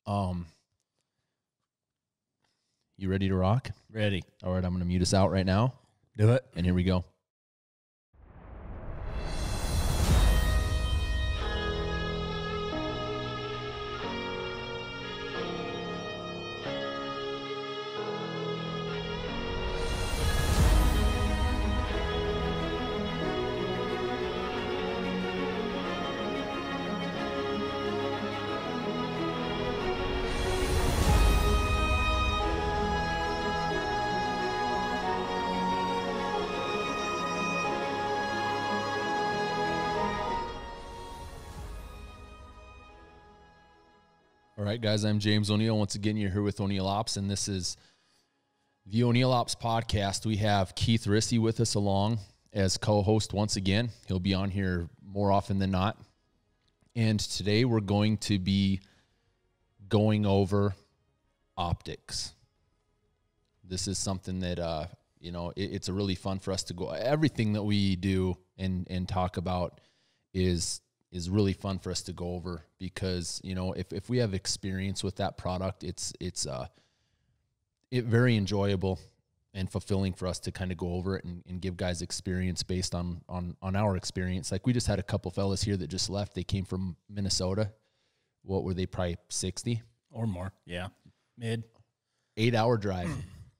You ready to rock? Ready. All right, I'm going to mute us out right now. Do it. And here we go. All right, guys, I'm James O'Neill. Once again, you're here with O'Neill Ops, and this is the O'Neill Ops podcast. We have Keith Rissy with us along as co-host once again. He'll be on here more often than not. And today we're going to be going optics. This is something that, it's a really fun for us to go. Everything that we do and talk about is really fun for us to go over because, if we have experience with that product, it's very enjoyable and fulfilling for us to kind of go over it and give guys experience based on our experience. Like we just had a couple fellas here that just left. They came from Minnesota. What were they? Probably 60 or more. Yeah. Mid 8-hour drive.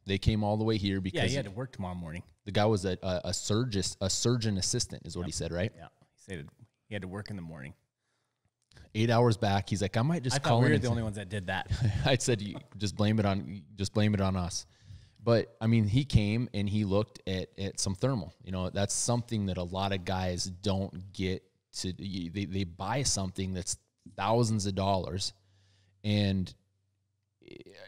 They came all the way here because he had to work tomorrow morning. The guy was a surgeon assistant is what he said, right? Yeah. He said he had to work in the morning. 8 hours back. He's like, I might just call in. We were the only ones that did that. I said, just blame it on us. But I mean, he came and he looked at some thermal. That's something that a lot of guys don't get to. They buy something that's thousands of dollars, and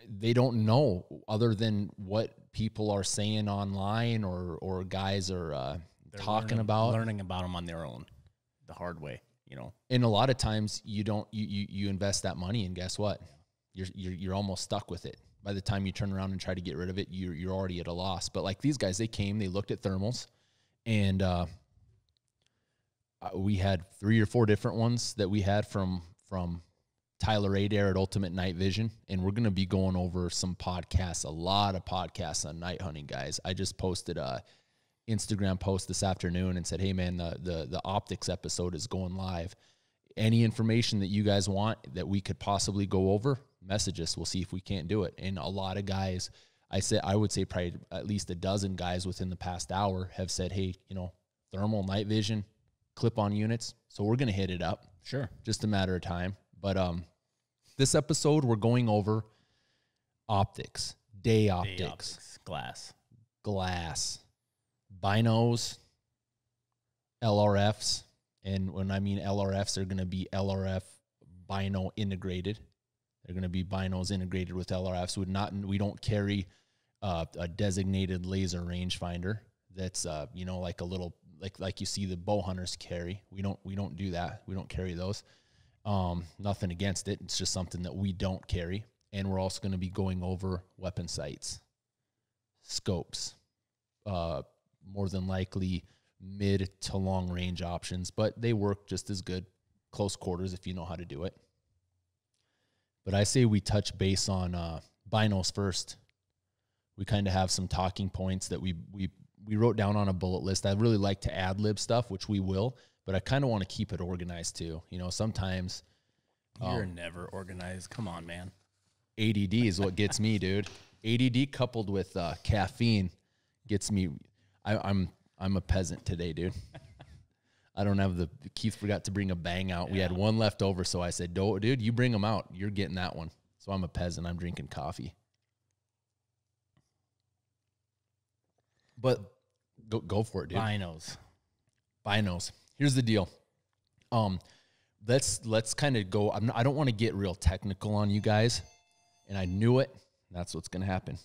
they don't know other than what people are saying online or guys are talking about. Learning about them on their own, the hard way. And a lot of times you invest that money, and guess what? You're almost stuck with it. By the time you turn around and try to get rid of it, you're already at a loss. But like these guys, they came, they looked at thermals, and we had 3 or 4 different ones that we had from Tyler Adair at Ultimate Night Vision, and we're going to be going over some podcasts, a lot of podcasts on night hunting, guys. I just posted a Instagram post this afternoon and said, hey man, the optics episode is going live. Any information that you guys want that we could possibly go over, message us. We'll see if we can't do it. And a lot of guys, I would say probably at least a dozen guys within the past hour have said, hey, thermal, night vision, clip-on units. So we're going to hit it up. Sure. Just a matter of time. But this episode, we're going over optics, day optics. Glass. Binos, LRFs, and when I mean LRFs, they're going to be LRF bino integrated. They're going to be binos integrated with LRFs. We don't carry a designated laser rangefinder. That's like a little like you see the bow hunters carry. We don't do that. We don't carry those. Nothing against it. It's just something that we don't carry. And we're also going to be going over weapon sights, scopes, more than likely mid to long range options, but they work just as good close quarters if you know how to do it. But I say we touch base on binos first. We kind of have some talking points that we wrote down on a bullet list. I really like to ad lib stuff, which we will, but I kind of want to keep it organized too. Sometimes you're never organized. Come on, man. ADD is what gets me, dude. ADD coupled with caffeine gets me. I'm a peasant today, dude. I don't have Keith forgot to bring a bang out. Yeah. We had one left over, so I said, dude, you bring them out. You're getting that one. So I'm a peasant. I'm drinking coffee. But go for it, dude. Binos. Here's the deal. Let's kind of go. I don't want to get real technical on you guys, and I knew it. That's what's going to happen.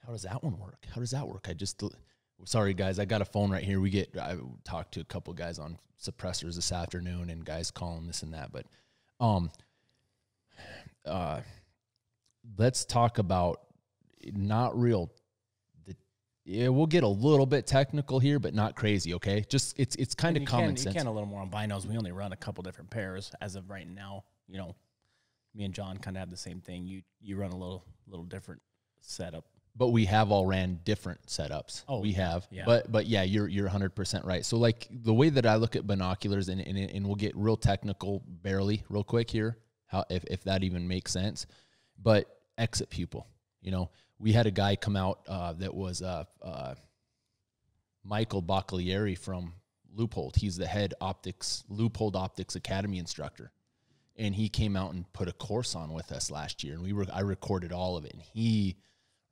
How does that one work? Sorry guys, I got a phone right here. I talked to a couple guys on suppressors this afternoon and guys calling this and that, but let's talk about not real Yeah, we'll get a little bit technical here, but not crazy, okay? Just it's kind of common sense. You can a little more on binos. We only run a couple different pairs as of right now. You know, me and John kind of have the same thing. You run a little different setup. But we have all ran different setups. Oh, we have. yeah. But yeah, you're 100% right. So like the way that I look at binoculars, and we'll get real technical barely real quick here, how if that even makes sense. But exit pupil, you know, we had a guy come out that was Michael Bacalieri from Loophole. He's the head Loophole Optics Academy instructor. And he came out and put a course on with us last year. And I recorded all of it. And he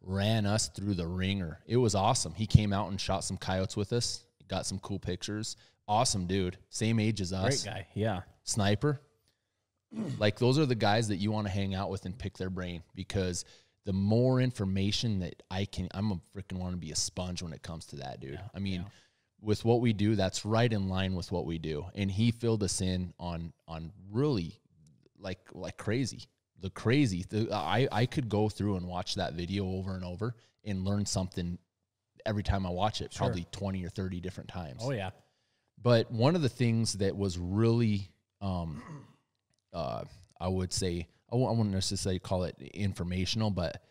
ran us through the ringer. It was awesome. He came out and shot some coyotes with us. Got some cool pictures. Awesome dude. Same age as us. Great guy. Yeah. Sniper. Like those are the guys that you want to hang out with and pick their brain, because the more information that I'm a freaking want to be a sponge when it comes to that, dude. Yeah, I mean, with what we do, that's right in line with what we do. And he filled us in on really like crazy. I could go through and watch that video over and over and learn something every time I watch it, probably 20 or 30 different times. Oh yeah. But one of the things that was really, I would say, I wouldn't necessarily call it informational, but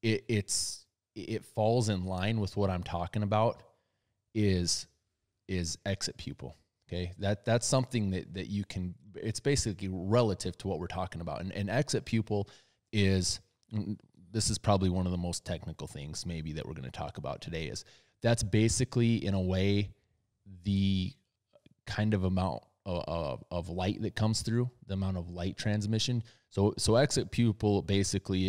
it falls in line with what I'm talking about is exit pupil. Okay, that's something that you can. It's basically relative to what we're talking about, and exit pupil is. This is probably one of the most technical things maybe that we're going to talk about today. Is that's basically in a way the kind of amount of light that comes through, the amount of light transmission. So exit pupil basically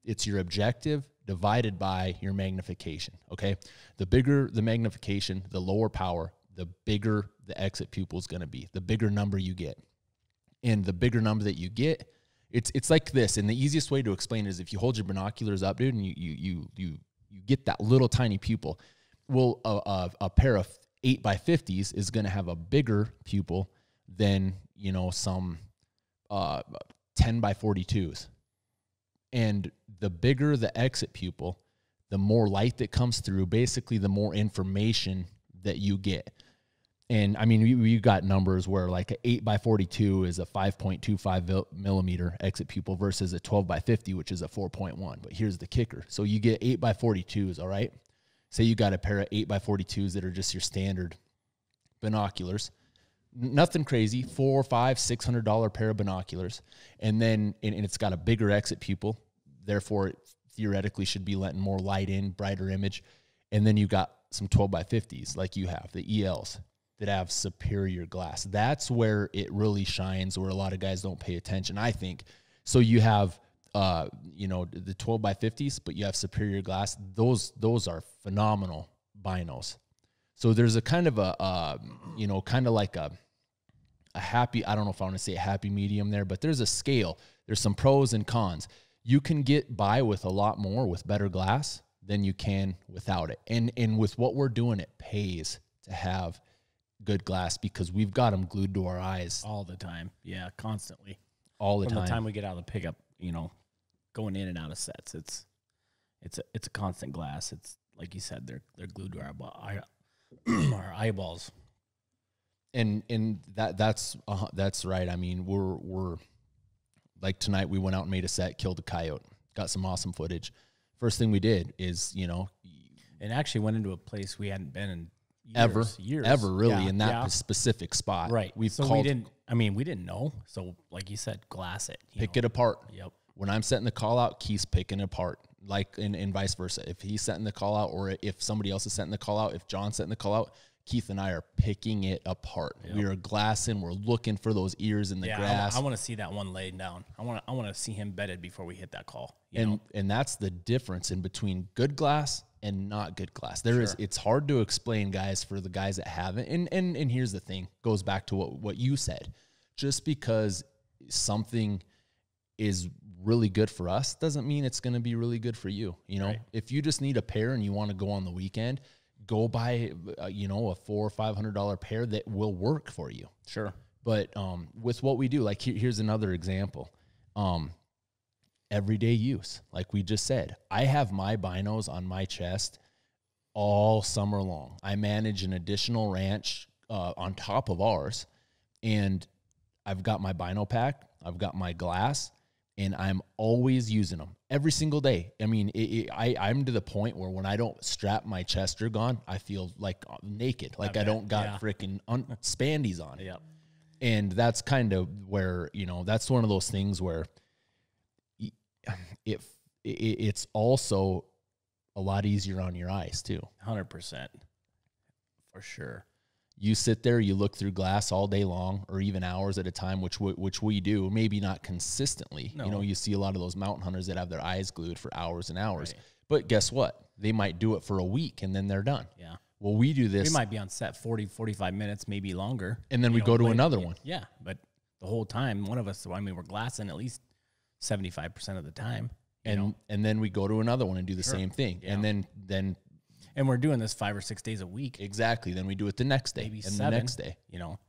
it's your objective divided by your magnification. Okay, the bigger the magnification, the lower power, the bigger the exit pupil is going to be, the bigger number you get. And the bigger number that you get, it's like this. And the easiest way to explain it is if you hold your binoculars up, dude, and you get that little tiny pupil. Well, a pair of 8x50s is going to have a bigger pupil than, you know, some 10x42s. And the bigger the exit pupil, the more light that comes through, basically the more information that you get. And I mean, we got numbers where like an 8x42 is a 5.25 millimeter exit pupil versus a 12x50, which is a 4.1. But here's the kicker. So you get 8x42s, all right? Say you got a pair of 8x42s that are just your standard binoculars. Nothing crazy, $400, $500, $600 pair of binoculars. And then, and it's got a bigger exit pupil. Therefore, it theoretically should be letting more light in, brighter image. And then you got some 12x50s like you have, the ELs, that have superior glass. That's where it really shines, where a lot of guys don't pay attention, I think. So you have, you know, the 12x50s, but you have superior glass. Those are phenomenal binos. So there's a kind of a, you know, kind of like a happy, I don't know if I want to say a happy medium there, but there's a scale. There's some pros and cons. You can get by with a lot more with better glass than you can without it. And with what we're doing, it pays to have good glass because we've got them glued to our eyes all the time. Yeah, constantly. All the time. From the time we get out of the pickup, you know, going in and out of sets, it's a constant glass. It's like you said, they're glued to our eyeballs. And that's right. I mean, we're like tonight we went out and made a set, killed a coyote, got some awesome footage. First thing we did is, you know, and actually went into a place we hadn't been in years. Ever really in that specific spot. Right. We didn't know. So like you said, glass it. Pick it apart. Yep. When I'm setting the call out, Keith's picking it apart. Like and vice versa. If he's setting the call out or if somebody else is setting the call out, if John's setting the call out, Keith and I are picking it apart. Yep. We are glassing. We're looking for those ears in the grass. I want to see that one laid down. I want to see him bedded before we hit that call. And that's the difference in between good glass and not good glass. It's hard to explain, guys, for the guys that haven't. And here's the thing, goes back to what you said. Just because something is really good for us doesn't mean it's going to be really good for you. You know, if you just need a pair and you want to go on the weekend, go buy, you know, a $400 or $500 pair that will work for you. Sure. But with what we do, like here's another example. everyday use. Like we just said, I have my binos on my chest all summer long. I manage an additional ranch on top of ours, and I've got my bino pack, I've got my glass, and I'm always using them every single day. I mean, I'm to the point where when I don't strap my chester gun, I feel like naked, like I don't got freaking spandies on. Yep. And that's kind of where, you know, that's one of those things where it's also a lot easier on your eyes too. 100%. For sure. You sit there, you look through glass all day long, or even hours at a time, which we do, maybe not consistently. No. You know, you see a lot of those mountain hunters that have their eyes glued for hours and hours. Right. But guess what? They might do it for a week and then they're done. Yeah. Well, we do this. We might be on set 40, 45 minutes, maybe longer. And then we go to another one. Yeah. But the whole time, one of us, I mean, we're glassing at least 75% of the time. And then we go to another one and do the same thing. Yeah. And then and we're doing this 5 or 6 days a week. Exactly. Then we do it the next day, maybe and 7, the next day. You know,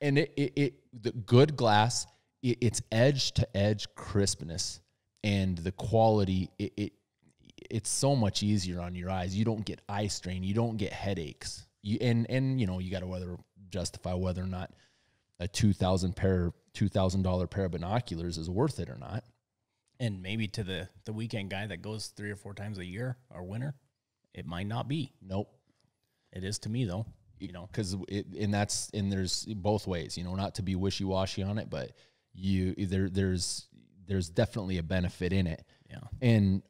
and the good glass, it's edge to edge crispness, and the quality. It's so much easier on your eyes. You don't get eye strain. You don't get headaches. And you know, you got to justify whether or not a $2,000 pair of binoculars is worth it or not. And maybe to the weekend guy that goes 3 or 4 times a year or winter, it might not be. Nope. It is to me though, you know, because there's both ways, you know, not to be wishy-washy on it, but there's definitely a benefit in it. Yeah. And,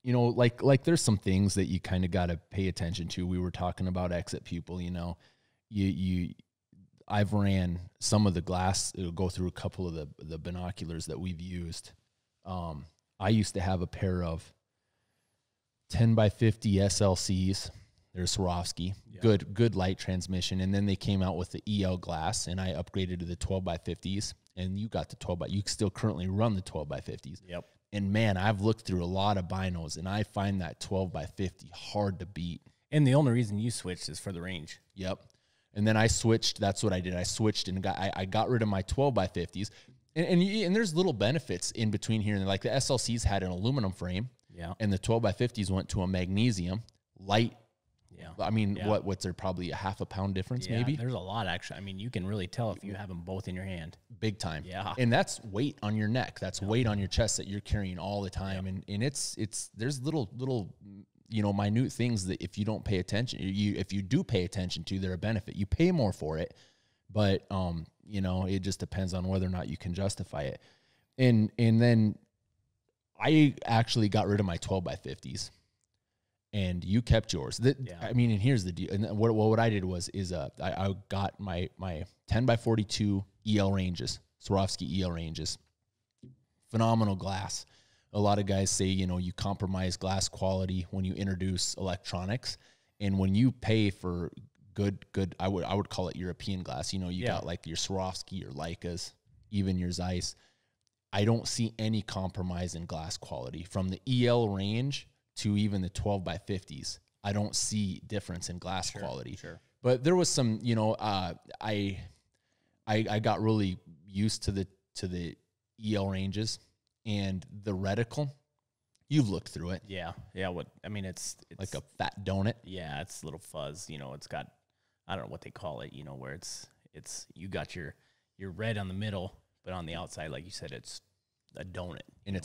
you know, like there's some things that you kind of got to pay attention to. We were talking about exit pupil, you know, I've ran some of the glass. It'll go through a couple of the binoculars that we've used. I used to have a pair of 10x50 SLCs. They're Swarovski, yeah. Good light transmission. And then they came out with the EL glass, and I upgraded to the 12x50s. And you got the you still currently run the 12x50s. Yep. And man, I've looked through a lot of binos, and I find that 12x50 hard to beat. And the only reason you switched is for the range. Yep. And then I switched. That's what I did. I switched and I got rid of my 12x50s. And there's little benefits in between here. And like the SLCs had an aluminum frame. Yeah. And the 12x50s went to a magnesium light. Yeah. I mean, what's there? Probably a half a pound difference, maybe? There's a lot, actually. I mean, you can really tell if you have them both in your hand. Big time. Yeah. And that's weight on your neck. That's weight on your chest that you're carrying all the time. And there's little, you know, minute things that if you don't pay attention, if you do pay attention to, they're a benefit. You pay more for it, but, you know, it just depends on whether or not you can justify it. And then I actually got rid of my 12x50s. And you kept yours. I mean, and here's the deal. And what I did I got my 10x42 EL ranges, Swarovski EL ranges. Phenomenal glass. A lot of guys say, you know, you compromise glass quality when you introduce electronics, and when you pay for good, I would call it European glass. You know, you got like your Swarovski, your Leicas, even your Zeiss. I don't see any compromise in glass quality from the EL range to even the 12x50s. I don't see difference in glass quality. Sure. But there was some, you know, I got really used to the EL ranges and the reticle. You've looked through it. Yeah. What I mean, it's like a fat donut. Yeah, it's a little fuzz. You know, it's got, I don't know what they call it. You know, where it's you got your red on the middle, but on the outside, like you said, it's a donut, and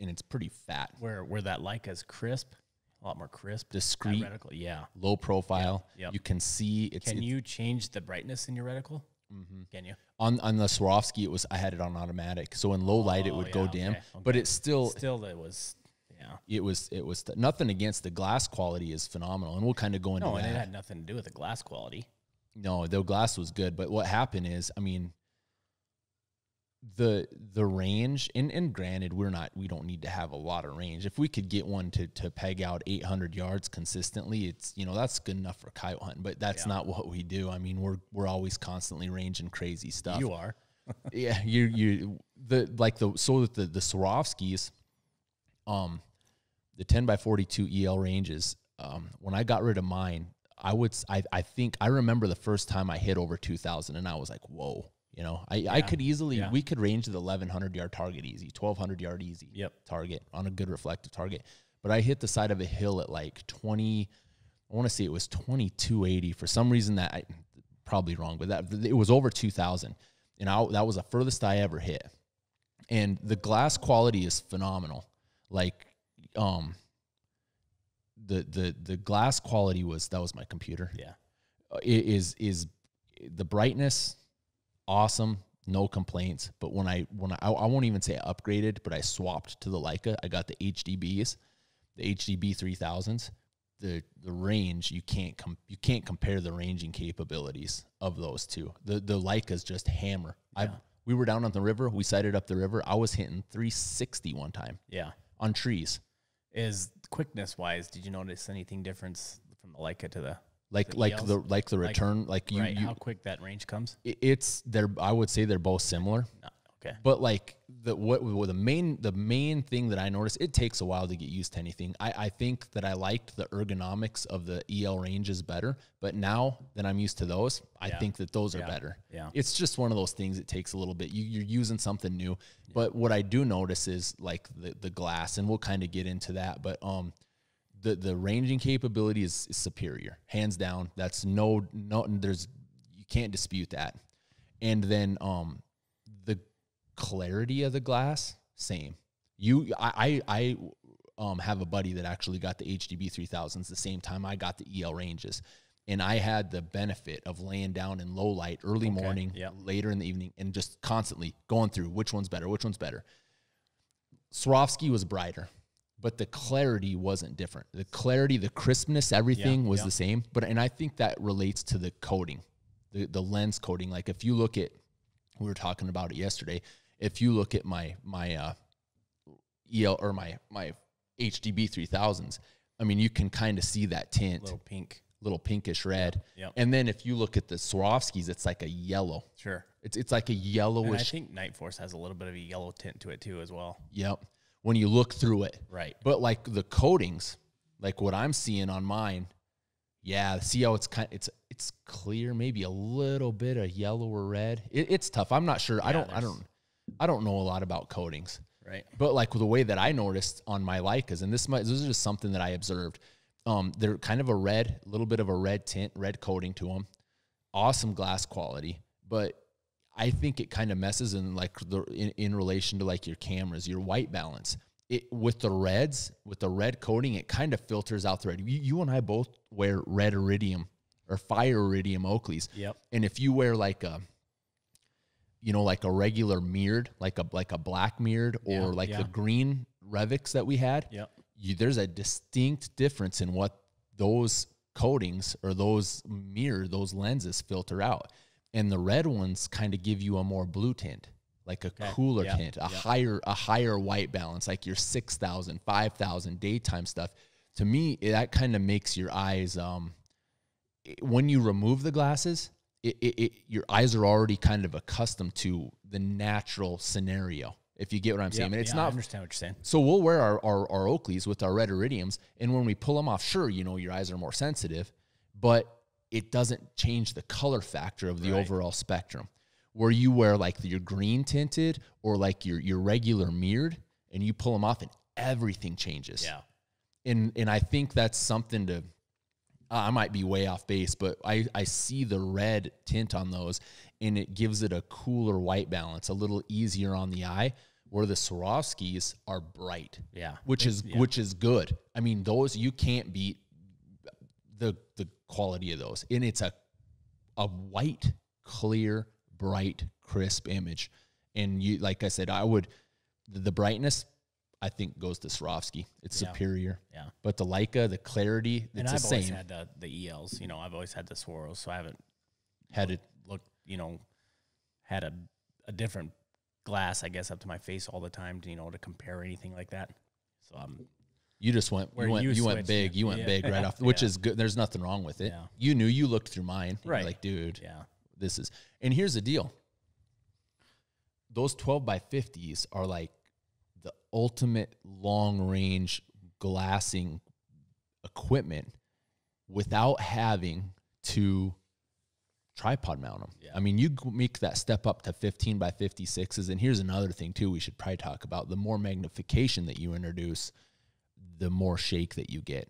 it's pretty fat. Where that Leica's crisp, a lot more crisp, discreet, yeah, low profile. Yeah. You can see it's. Can you change the brightness in your reticle? Mm-hmm. Can you? On the Swarovski, I had it on automatic, so in low light it would go dim, okay. But it's still it was. Yeah, it was nothing against the glass quality is phenomenal, and we'll kind of go into that. And it had nothing to do with the glass quality. No, the glass was good, but what happened is, I mean, the range, and granted, we don't need to have a lot of range. If we could get one to peg out 800 yards consistently, it's, you know, that's good enough for coyote hunting, but that's not what we do. I mean, we're always constantly ranging crazy stuff. You are. Yeah, the Swarovskis, the 10x42 EL ranges, when I got rid of mine, I think I remember the first time I hit over 2,000 and I was like, whoa, You know, I could easily, Yeah. we could range the 1,100 yard target easy, 1,200 yard easy Yep. target on a good reflective target. But I hit the side of a hill at like 20, I want to say it was 2280 for some reason that I probably wrong, but that it was over 2,000. And that was the furthest I ever hit. And the glass quality is phenomenal. Like, the glass quality that was my computer. Yeah. It is the brightness, awesome, no complaints. But when I won't even say upgraded, but I swapped to the Leica. I got the HDBs, the HDB 3000s. The range, you can't compare the ranging capabilities of those two. The Leica's just hammer. Yeah. We were down on the river. We sighted up the river. I was hitting 360 one time. Yeah. On trees. Is quickness wise, did you notice anything difference from the Leica to the the return, right, how quick that range comes? It's I would say they're both similar. No, okay. But like the main thing that I noticed, it takes a while to get used to anything. I think that I liked the ergonomics of the EL ranges better, but now that I'm used to those, I think that those are better. Yeah. It's just one of those things. It takes a little bit. You're using something new. But what I do notice is like the glass, and we'll kind of get into that. But the ranging capability is superior, hands down. That's you can't dispute that. And then the clarity of the glass, same. I have a buddy that actually got the HDB 3000s the same time I got the EL ranges, and I had the benefit of laying down in low light early morning, later in the evening, and just constantly going through which one's better. Swarovski was brighter, but the clarity wasn't different. The clarity, the crispness, everything was the same. And I think that relates to the coating, the lens coating. Like if you look at, we were talking about it yesterday. If you look at my EL or my HDB 3000s, I mean, you can kind of see that tint, little pinkish red. Yep. And then if you look at the Swarovskis, it's like a yellow. Sure. It's like a yellowish. And I think Night Force has a little bit of a yellow tint to it too, as well. Yep. When you look through it. Right. But like the coatings, like what I'm seeing on mine, see how it's it's clear, maybe a little bit of yellow or red. It's tough. I'm not sure. Yeah, I don't know a lot about coatings. Right. But like the way that I noticed on my Leicas, and this is just something that I observed. They're kind of a little bit of a red tint, red coating to them. Awesome glass quality, but I think it kind of messes in like in relation to like your cameras, your white balance. With the red coating, it kind of filters out the red. You and I both wear red iridium or fire iridium Oakleys. Yep. And if you wear like a regular mirrored, like a black mirrored or the green Revics that we had, there's a distinct difference in what those coatings or those lenses filter out. And the red ones kind of give you a more blue tint, like a cooler tint, a higher white balance, like your 6,000, 5,000 daytime stuff. To me, that kind of makes your eyes, when you remove the glasses, your eyes are already kind of accustomed to the natural scenario, if you get what I'm saying. And it's not, I understand what you're saying. So we'll wear our Oakleys with our red iridiums, and when we pull them off, sure, your eyes are more sensitive, but it doesn't change the color factor of the overall spectrum. Where you wear like your green tinted or like your regular mirrored, and you pull them off, and everything changes. Yeah. And I think that's something to, I might be way off base, but I see the red tint on those, and it gives it a cooler white balance, a little easier on the eye, where the Swarovskis are bright. Yeah. Which is good. I mean, those, you can't beat the quality of those. And it's a white, clear, bright, crisp image. And you, like I said, the brightness, I think, goes to Swarovski. It's superior. Yeah. But the Leica, the clarity, it's the same. And I've always had the ELs. I've always had the Swaros, so I haven't had a different glass, I guess, up to my face all the time to compare anything like that. So you just went big. You went big right off, which is good. There's nothing wrong with it. Yeah. You looked through mine. Right. You're like, dude, this is, and here's the deal. Those 12x50s are like the ultimate long range glassing equipment without having to tripod mount them. Yeah. I mean, you make that step up to 15 by 56s. And here's another thing too, we should probably talk about: the more magnification that you introduce, the more shake that you get.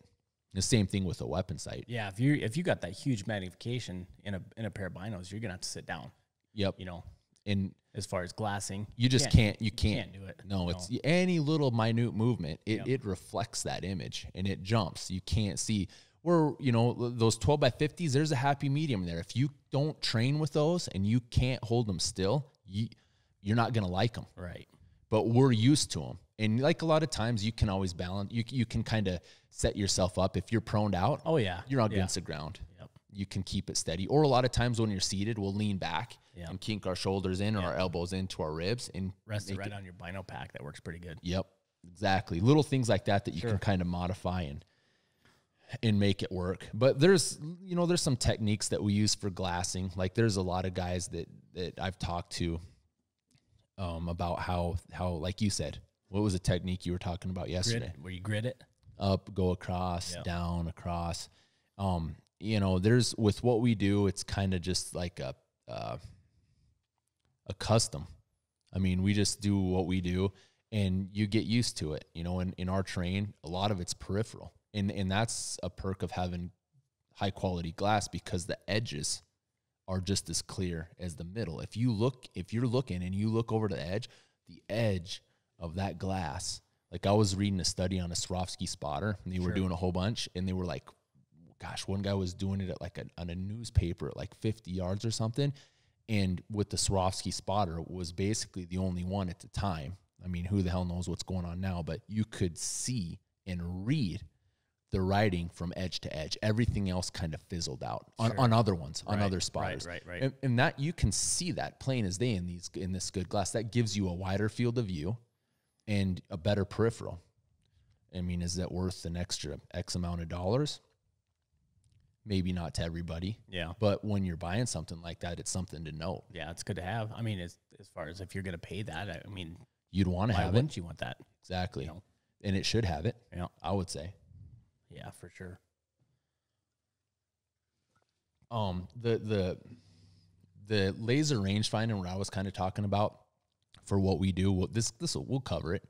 The same thing with a weapon sight. Yeah, if you got that huge magnification in a pair of binos, you're gonna have to sit down. Yep. You know, And as far as glassing, you just can't do it. No, it's any little minute movement, it reflects that image and it jumps. You can't see where, you know, those 12 by 50s, there's a happy medium there. If you don't train with those and you can't hold them still, you're not going to like them. Right. But we're used to them. And like a lot of times you can always balance, you can kind of set yourself up. If you're proned out, Oh yeah. you're not against the ground. Yep. You can keep it steady. Or a lot of times when you're seated, we'll lean back Yeah. and kink our shoulders in or our elbows into our ribs and Rest it make right on your bino pack. That works pretty good. Yep, exactly. Little things like that you Sure. can kind of modify and make it work. But there's some techniques that we use for glassing. Like there's a lot of guys that I've talked to about how like you said, what was a technique you were talking about yesterday? Where you grid it. Up, go across, Yep. down, across. There's with what we do, it's kind of just like a custom. I mean, we just do what we do and you get used to it. You know, in our train, a lot of it's peripheral. And that's a perk of having high quality glass because the edges are just as clear as the middle. If you're looking and you look over to the edge of that glass, like I was reading a study on a Swarovski spotter and they were doing a whole bunch and they were like, gosh, one guy was doing it at like on a newspaper at like 50 yards or something. And with the Swarovski spotter, it was basically the only one at the time. I mean, who the hell knows what's going on now, but you could see and read the writing from edge to edge. Everything else kind of fizzled out on other ones, on other spotters. Right. And that you can see that plain as day in this good glass. That gives you a wider field of view and a better peripheral. I mean, is that worth an extra X amount of dollars? Maybe not to everybody. Yeah. But when you're buying something like that, it's something to know. Yeah, it's good to have. I mean, as far as if you're going to pay that, I mean, You'd want to why have it. wouldn't you want that? Exactly. You know? And it should have it, Yeah. I would say. Yeah, for sure. The laser rangefinder, what I was kind of talking about for what we do, we'll cover it.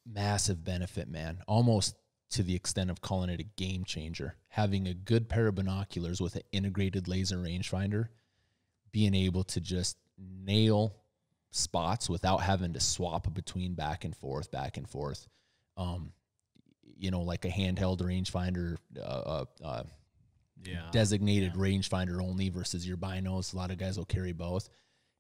Massive benefit, man. Almost to the extent of calling it a game changer. Having a good pair of binoculars with an integrated laser rangefinder, being able to just nail spots without having to swap between back and forth. Like a handheld rangefinder, designated rangefinder only versus your binos. A lot of guys will carry both.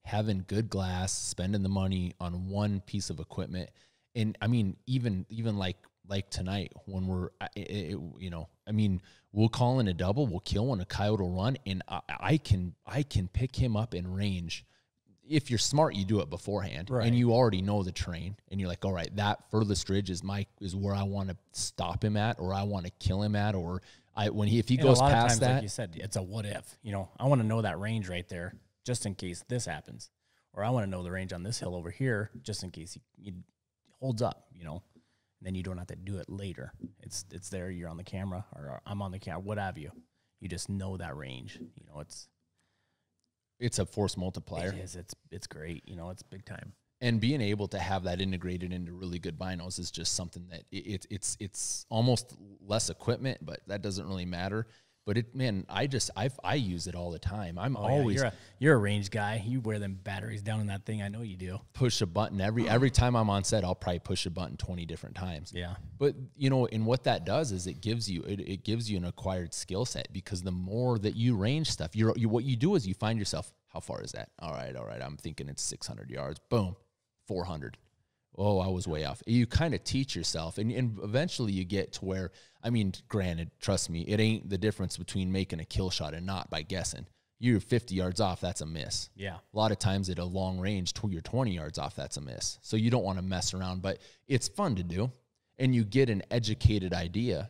Having good glass, spending the money on one piece of equipment. And I mean, even like tonight when we'll call in a double, we'll kill one, a coyote will run, and I can pick him up in range. If you're smart, you do it beforehand, right. And you already know the terrain, and you're like, all right, that furthest ridge is where I want to stop him at, or I want to kill him at, or if he goes past that, like you said, it's a what if. I want to know that range right there just in case this happens, or I want to know the range on this hill over here just in case he holds up. Then you don't have to do it later. It's there. You're on the camera, or I'm on the camera. What have you? You just know that range. It's a force multiplier. It is. It's great. It's big time. And being able to have that integrated into really good binos is just something that it's almost less equipment, but that doesn't really matter. But I use it all the time. I'm always you're a range guy. You wear them batteries down in that thing. I know you do. Push a button every time I'm on set. I'll probably push a button 20 different times. Yeah. But and what that does is it gives you an acquired skill set, because the more that you range stuff, what you do is you find yourself, how far is that? All right. I'm thinking it's 600 yards. Boom, 400. Oh, I was way off. You kind of teach yourself, and eventually you get to where, I mean, granted, trust me, it ain't the difference between making a kill shot and not by guessing. You're 50 yards off, that's a miss. Yeah. A lot of times at a long range, you're 20 yards off, that's a miss. So you don't want to mess around, but it's fun to do, and you get an educated idea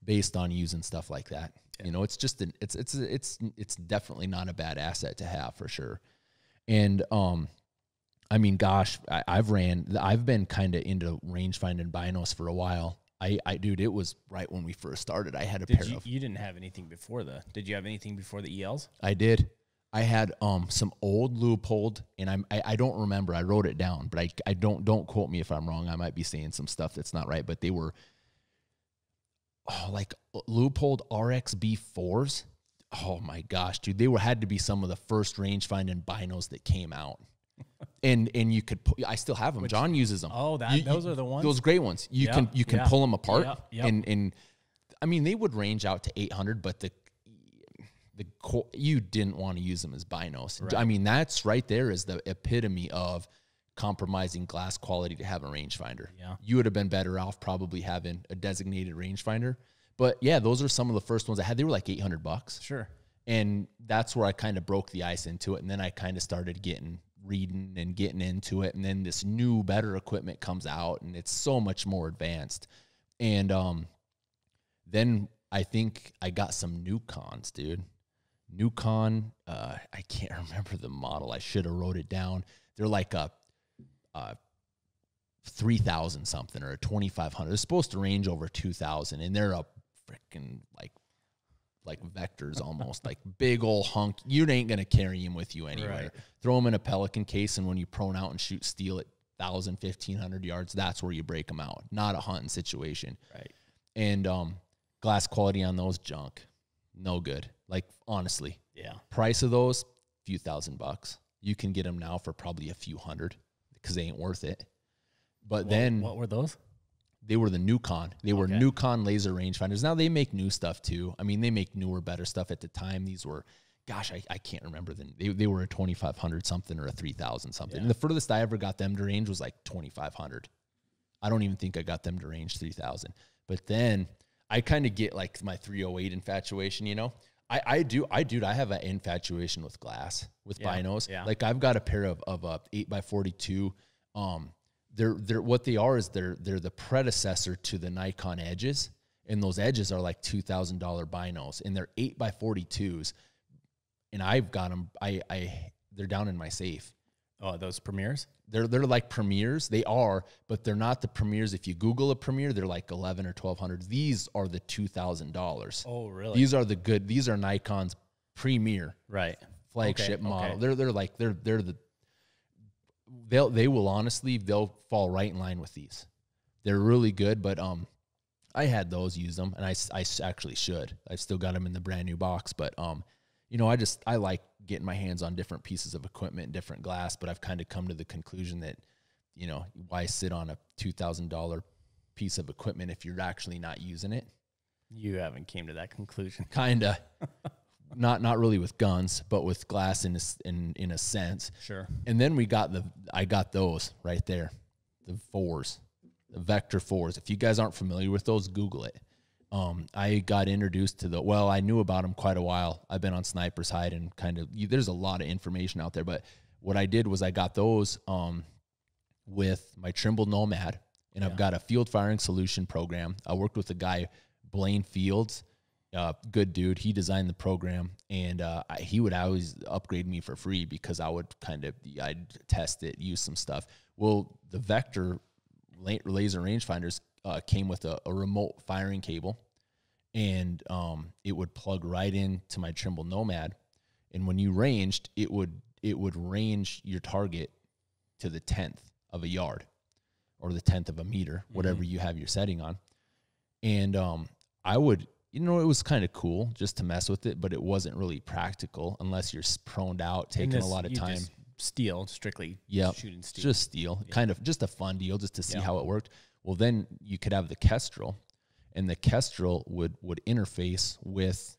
based on using stuff like that. Yeah. It's just it's definitely not a bad asset to have, for sure. And I mean, gosh, I've been kind of into range finding binos for a while. Dude, it was right when we first started. I had a Did pair you, of. you didn't have anything before did you have anything before the ELs? I did. I had some old Leupold, and I don't remember. I wrote it down, but I don't quote me if I'm wrong. I might be saying some stuff that's not right, but they were like Leupold RXB4s. Oh my gosh, dude, had to be some of the first range finding binos that came out. And you could I still have them. John uses them. Oh, those are the ones. Those great ones. You can pull them apart, and I mean they would range out to 800, but you didn't want to use them as binos. Right. I mean that's right there is the epitome of compromising glass quality to have a rangefinder. Yeah, you would have been better off probably having a designated rangefinder. But yeah, those are some of the first ones I had. They were like $800. Sure. And that's where I kind of broke the ice into it, and then I kind of started reading and getting into it, and then this new better equipment comes out and it's so much more advanced. And then I think I got some Nukons, dude. Nukon, I can't remember the model. I should have wrote it down. They're like a 3,000 something or a 2,500. They're supposed to range over 2,000, and they're a freaking like vectors almost, like big old hunk. You ain't going to carry them with you anywhere. Right. Throw them in a Pelican case, and when you prone out and shoot steel at 1,000, 1,500 yards, that's where you break them out. Not a hunting situation. Right. And glass quality on those, junk. No good. Like, honestly. Yeah. Price of those, few $1,000. You can get them now for probably a few hundred because they ain't worth it. But then. What were those? They were the Nukon. They were Nukon laser rangefinders. Now they make new stuff too. I mean, they make newer, better stuff. At the time, these were, gosh, I can't remember them. They were a 2,500 something or a 3,000 something. Yeah. And the furthest I ever got them to range was like 2,500. I don't even think I got them to range 3,000. But then I kind of get like my 308 infatuation, you know. I have an infatuation with glass, with binos. Yeah. Like I've got a pair of 8x42. They're what they are is they're the predecessor to the Nikon Edges, and those Edges are like $2,000 binos, and they're 8x42s, and I've got them. They're down in my safe. Oh, those Premiers? They're like Premiers. They are, but they're not the Premiers. If you Google a Premier, they're like 1,100 or 1,200. These are the $2,000. Oh, really? These are the good. These are Nikon's Premier, right? Flagship model. Okay. They will honestly, they'll fall right in line with these. They're really good, but I had those, use them, and I actually should. I've still got them in the brand new box, but you know, I like getting my hands on different pieces of equipment and different glass, but I've kind of come to the conclusion that, you know, why sit on a $2,000 piece of equipment if you're actually not using it? You haven't came to that conclusion. Kinda. Not really with guns, but with glass in a sense. Sure. And then I got those right there, the 4s, the Vector 4s. If you guys aren't familiar with those, Google it. I got introduced to I knew about them quite a while. I've been on Sniper's Hide and there's a lot of information out there, but what I did was I got those with my Trimble Nomad, and I've got a field firing solution program. I worked with a guy, Blaine Fields. Good dude. He designed the program, and he would always upgrade me for free because I'd test it, use some stuff. Well, the Vector laser rangefinders came with a remote firing cable, and it would plug right into my Trimble Nomad, and when you ranged, it would range your target to the 10th of a yard or the 10th of a meter, whatever you have your setting on. And I would. You know, it was kind of cool just to mess with it, but it wasn't really practical unless you're proned out, taking a lot of time. Just strictly shooting steel. Just steel. Yeah. Kind of just a fun deal just to see how it worked. Well, then you could have the Kestrel, and the Kestrel would interface with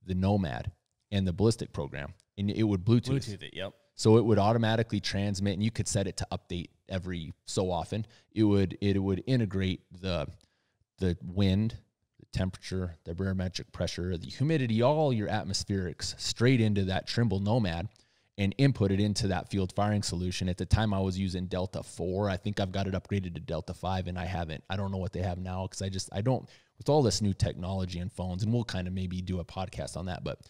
the Nomad and the ballistic program, and it would Bluetooth it, yep. So it would automatically transmit, and you could set it to update every so often. It would integrate the wind, temperature, the barometric pressure, the humidity, all your atmospherics straight into that Trimble Nomad and input it into that field firing solution. At the time I was using Delta 4. I think I've got it upgraded to Delta 5, and I don't know what they have now because I don't, with all this new technology and phones, and we'll kind of maybe do a podcast on that, but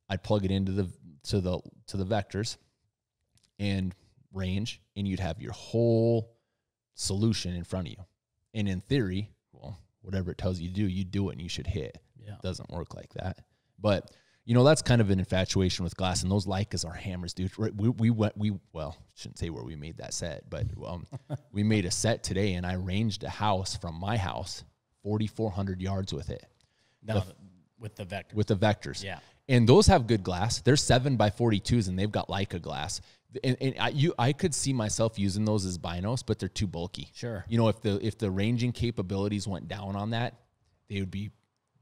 I'd plug it into the Vectors and range, and you'd have your whole solution in front of you. And in theory, whatever it tells you to do, you do it and you should hit. Yeah. It doesn't work like that. But, you know, that's kind of an infatuation with glass, and those Leicas are hammers, dude. Well, shouldn't say where we made that set, but we made a set today, and I ranged a house from my house 4,400 yards with it. Now, with the Vector. With the Vectors. Yeah. And those have good glass. They're 7x42s, and they've got Leica glass. And I could see myself using those as binos, but they're too bulky. Sure. You know, if the ranging capabilities went down on that, they would be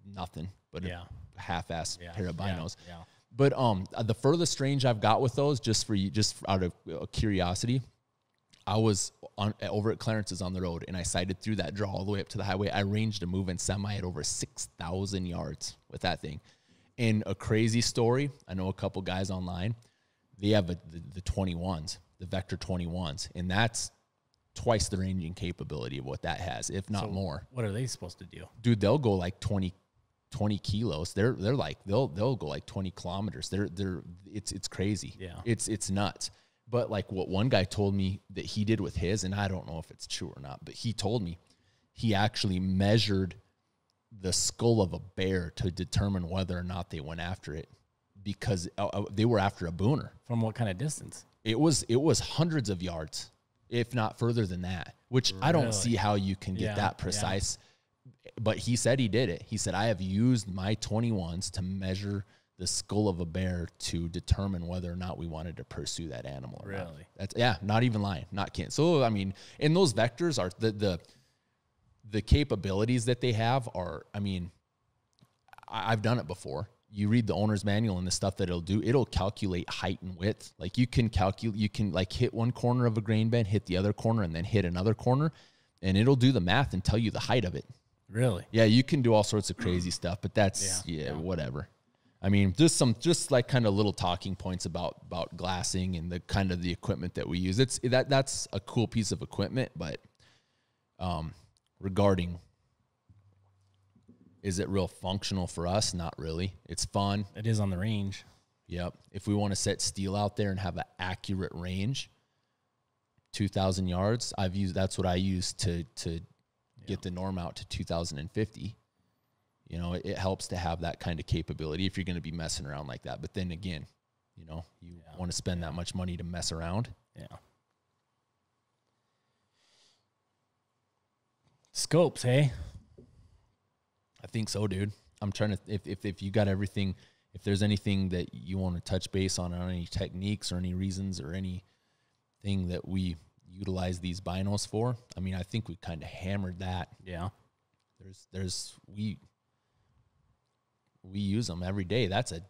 nothing but a half-ass pair of binos. Yeah. But the furthest range I've got with those, just out of curiosity, I was over at Clarence's on the road, and I sighted through that draw all the way up to the highway. I ranged a moving semi at over 6,000 yards with that thing. And a crazy story, I know a couple guys online, they have the 21s, the Vector 21s, and that's twice the ranging capability of what that has, if not more. What are they supposed to do? Dude, they'll go like 20 kilos. They're like they'll go like 20 kilometers. It's crazy. Yeah. It's nuts. But like what one guy told me that he did with his, and I don't know if it's true or not, but he told me he actually measured the skull of a bear to determine whether or not they went after it, because they were after a booner. From what kind of distance? It was hundreds of yards, if not further than that, which I don't see how you can get that precise. But he said he did it. He said, I have used my 21s to measure the skull of a bear to determine whether or not we wanted to pursue that animal or not. That's not even lying, not kidding. So, I mean, and those Vectors are the capabilities that they have are, I mean, I've done it before. You read the owner's manual and the stuff that it'll do, it'll calculate height and width. Like you can like hit one corner of a grain bed, hit the other corner, and then hit another corner, and it'll do the math and tell you the height of it. Really? Yeah, you can do all sorts of crazy stuff, but that's whatever. I mean, just like kind of little talking points about glassing and the kind of the equipment that we use. That's a cool piece of equipment, but regarding is it real functional for us? Not really. It's fun. It is on the range. Yep. If we want to set steel out there and have an accurate range, 2,000 yards, that's what I use to get the norm out to 2,050. You know, it helps to have that kind of capability if you're going to be messing around like that. But then again, you know, you want to spend that much money to mess around. Yeah. Scopes, hey? I think so, dude. I'm trying to, if you got everything, if there's anything that you want to touch base on any techniques or any reasons or anything that we utilize these binos for, I mean, I think we kind of hammered that. Yeah. We use them every day. That's a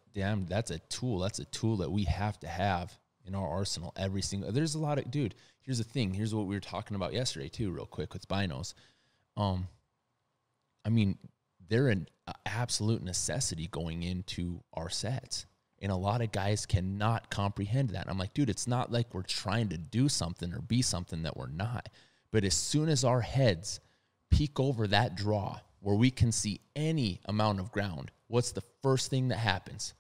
tool. That's a tool that we have to have in our arsenal every single, there's a lot of, dude, here's the thing. Here's what we were talking about yesterday too, real quick with binos. I mean, they're an absolute necessity going into our sets. And a lot of guys cannot comprehend that. I'm like, dude, it's not like we're trying to do something or be something that we're not. But as soon as our heads peek over that draw where we can see any amount of ground, what's the first thing that happens?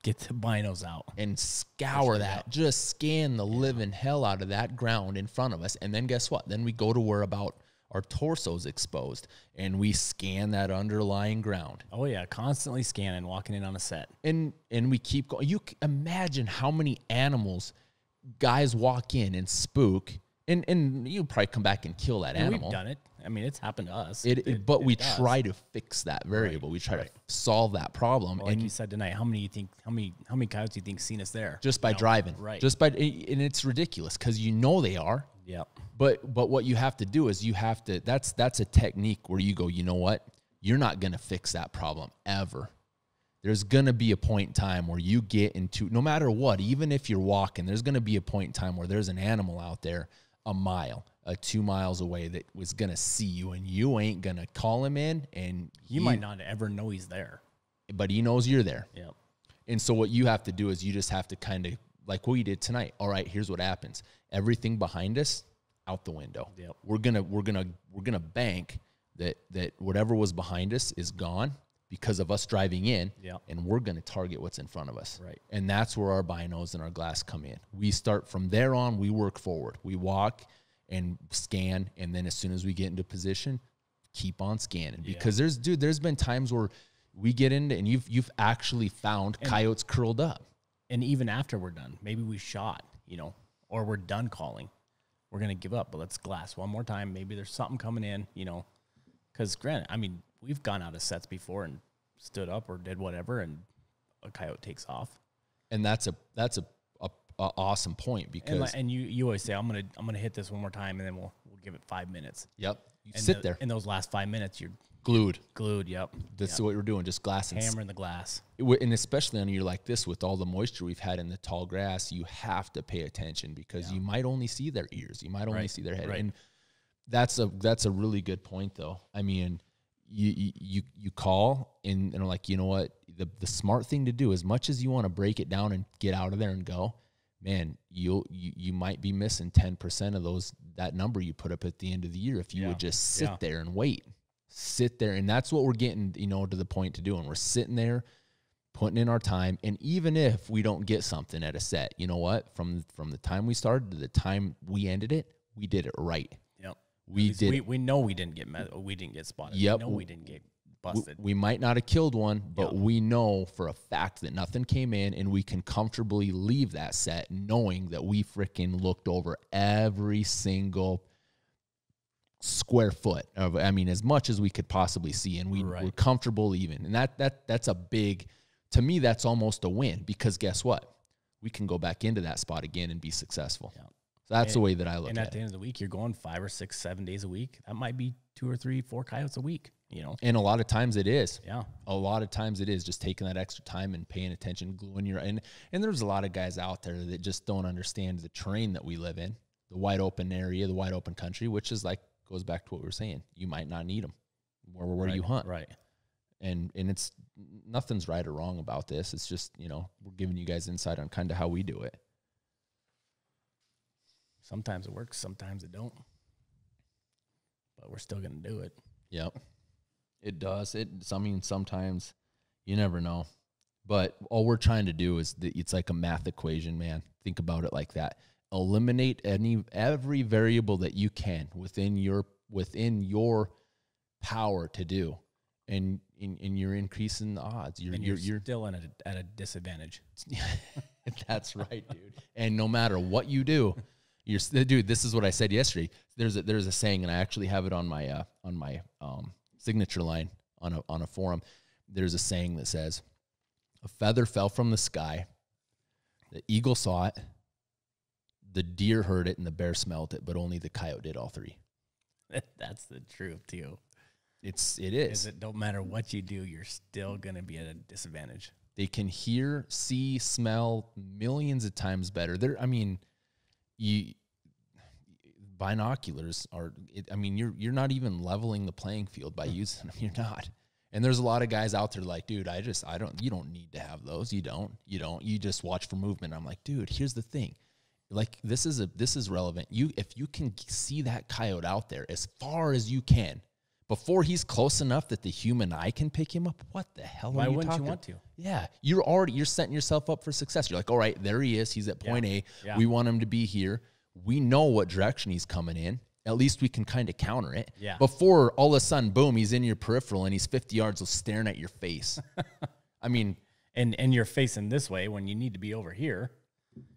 Get the binos out. And scour that. Just scan the living hell out of that ground in front of us. And then guess what? Then we go to where about our torso's exposed, and we scan that underlying ground. Oh yeah, constantly scanning, walking in on a set. And we keep going. You imagine how many animals guys walk in and spook, and you probably come back and kill that animal. We've done it. I mean, it's happened to us. But we try to fix that variable. We try to solve that problem. Well, like you said tonight, how many coyotes do you think seen us there? Just by driving. Right. And it's ridiculous because you know they are. Yeah. But what you have to do is that's a technique where you go, you know what? You're not going to fix that problem ever. There's going to be a point in time where you get into, no matter what, even if you're walking, there's going to be a point in time where there's an animal out there a mile, 2 miles away that was going to see you, and you ain't going to call him in, and you might not ever know he's there. But he knows you're there. Yeah. And so what you have to do is you just have to kind of, like what you did tonight. All right, here's what happens. Everything behind us, out the window. Yep. We're gonna bank that whatever was behind us is gone because of us driving in. Yep. And we're gonna target what's in front of us. Right. And that's where our binos and our glass come in. We start from there on. We work forward. We walk and scan, and then as soon as we get into position, keep on scanning because there's been times where we get into and you've actually found coyotes curled up. And even after we're done, maybe we shot, or we're done calling. We're going to give up, but let's glass one more time. Maybe there's something coming in, because granted, I mean, we've gone out of sets before and stood up or did whatever, and a coyote takes off. And that's a awesome point because and you always say I'm gonna hit this one more time and then we'll give it 5 minutes. Yep, you sit there. In those last 5 minutes, you're glued. Yep, That's what we're doing, just glass and hammering the glass. And especially on a year like this with all the moisture we've had in the tall grass, you have to pay attention because you might only see their ears, you might only see their head, and that's a really good point though. I mean, you call and like, you know what, the smart thing to do, as much as you want to break it down and get out of there and go, man, you might be missing 10% of that number you put up at the end of the year if you would just sit there and sit there. And that's what we're getting, to the point to do. And we're sitting there putting in our time. And even if we don't get something at a set, you know what, from the time we started to the time we ended it, we did it right. Yep. We know we didn't get spotted. Yep. We know we didn't get busted. We might not have killed one, but we know for a fact that nothing came in, and we can comfortably leave that set knowing that we freaking looked over every single square foot of, as much as we could possibly see, and we're comfortable leaving. And that's a big, to me, that's almost a win, because guess what? We can go back into that spot again and be successful. Yeah. So that's the way that I look at it. And at the end of the week, you're going 5 or 6, 7 days a week. That might be 2 or 3, 4 coyotes a week. And a lot of times it is. Yeah. A lot of times it is just taking that extra time and paying attention, gluing your, and there's a lot of guys out there that just don't understand the terrain that we live in, the wide open area, the wide open country, which is like, goes back to what we were saying. You might not need them where you hunt. Right. And it's, nothing's right or wrong about this. It's just, we're giving you guys insight on kind of how we do it. Sometimes it works, sometimes it don't. But we're still going to do it. Yep. It does. Sometimes you never know. But all we're trying to do is it's like a math equation, man. Think about it like that. Eliminate every variable that you can within your power to do, and you're increasing the odds. You're still at a disadvantage. That's right, dude. And no matter what you do, dude. This is what I said yesterday. There's a saying, and I actually have it on my signature line on a forum. There's a saying that says, "A feather fell from the sky. The eagle saw it. The deer heard it, and the bear smelled it, but only the coyote did all three." That's the truth too. It is. It don't matter what you do, you're still gonna be at a disadvantage. They can hear, see, smell millions of times better. Binoculars are. You're not even leveling the playing field by using them. You're not. And there's a lot of guys out there like, dude, you don't need to have those. You don't. You just watch for movement. I'm like, dude, here's the thing. Like, this is relevant. If you can see that coyote out there as far as you can before he's close enough that the human eye can pick him up, what the hell are you talking? Why wouldn't you want to? Yeah, you're setting yourself up for success. You're like, all right, there he is. He's at point A. Yeah. We want him to be here. We know what direction he's coming in. At least we can kind of counter it. Yeah. Before all of a sudden, boom, he's in your peripheral and he's 50 yards staring at your face. And you're facing this way when you need to be over here.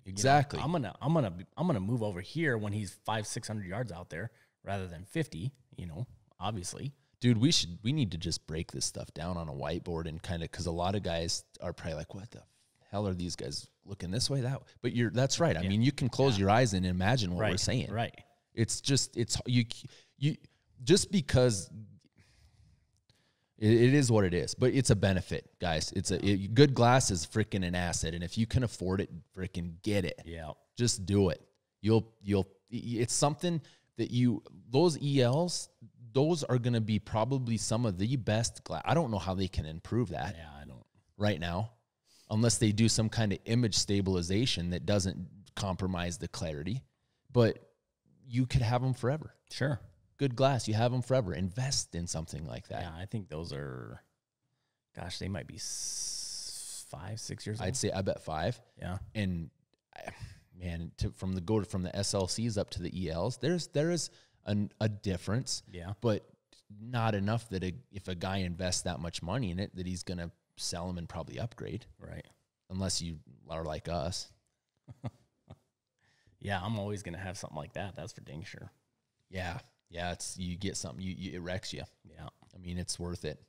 Exactly. I'm gonna move over here when he's 500-600 yards out there rather than 50. Obviously. Dude, we need to just break this stuff down on a whiteboard and kind of, because a lot of guys are probably like, what the hell are these guys looking this way, that way? But that's right. I mean, you can close your eyes and imagine what we're saying. Right. It's just you just because it is what it is, but it's a benefit, guys. Good glass is freaking an asset, and if you can afford it, freaking get it. Yeah, just do it. It's something that those ELs, those are going to be probably some of the best glass. I don't know how they can improve that. Yeah, I don't right now, unless they do some kind of image stabilization that doesn't compromise the clarity, but you could have them forever. Sure. Good glass, you have them forever. Invest in something like that. Yeah, I think those are, gosh, they might be 5, 6 years old. I'd say, I bet 5. Yeah. And man, from the SLCs up to the ELs, there is a difference. Yeah. But not enough that if a guy invests that much money in it, that he's going to sell them and probably upgrade. Right. Unless you are like us. Yeah, I'm always going to have something like that. That's for dang sure. Yeah. Yeah, you get something, it wrecks you. Yeah. I mean, it's worth it.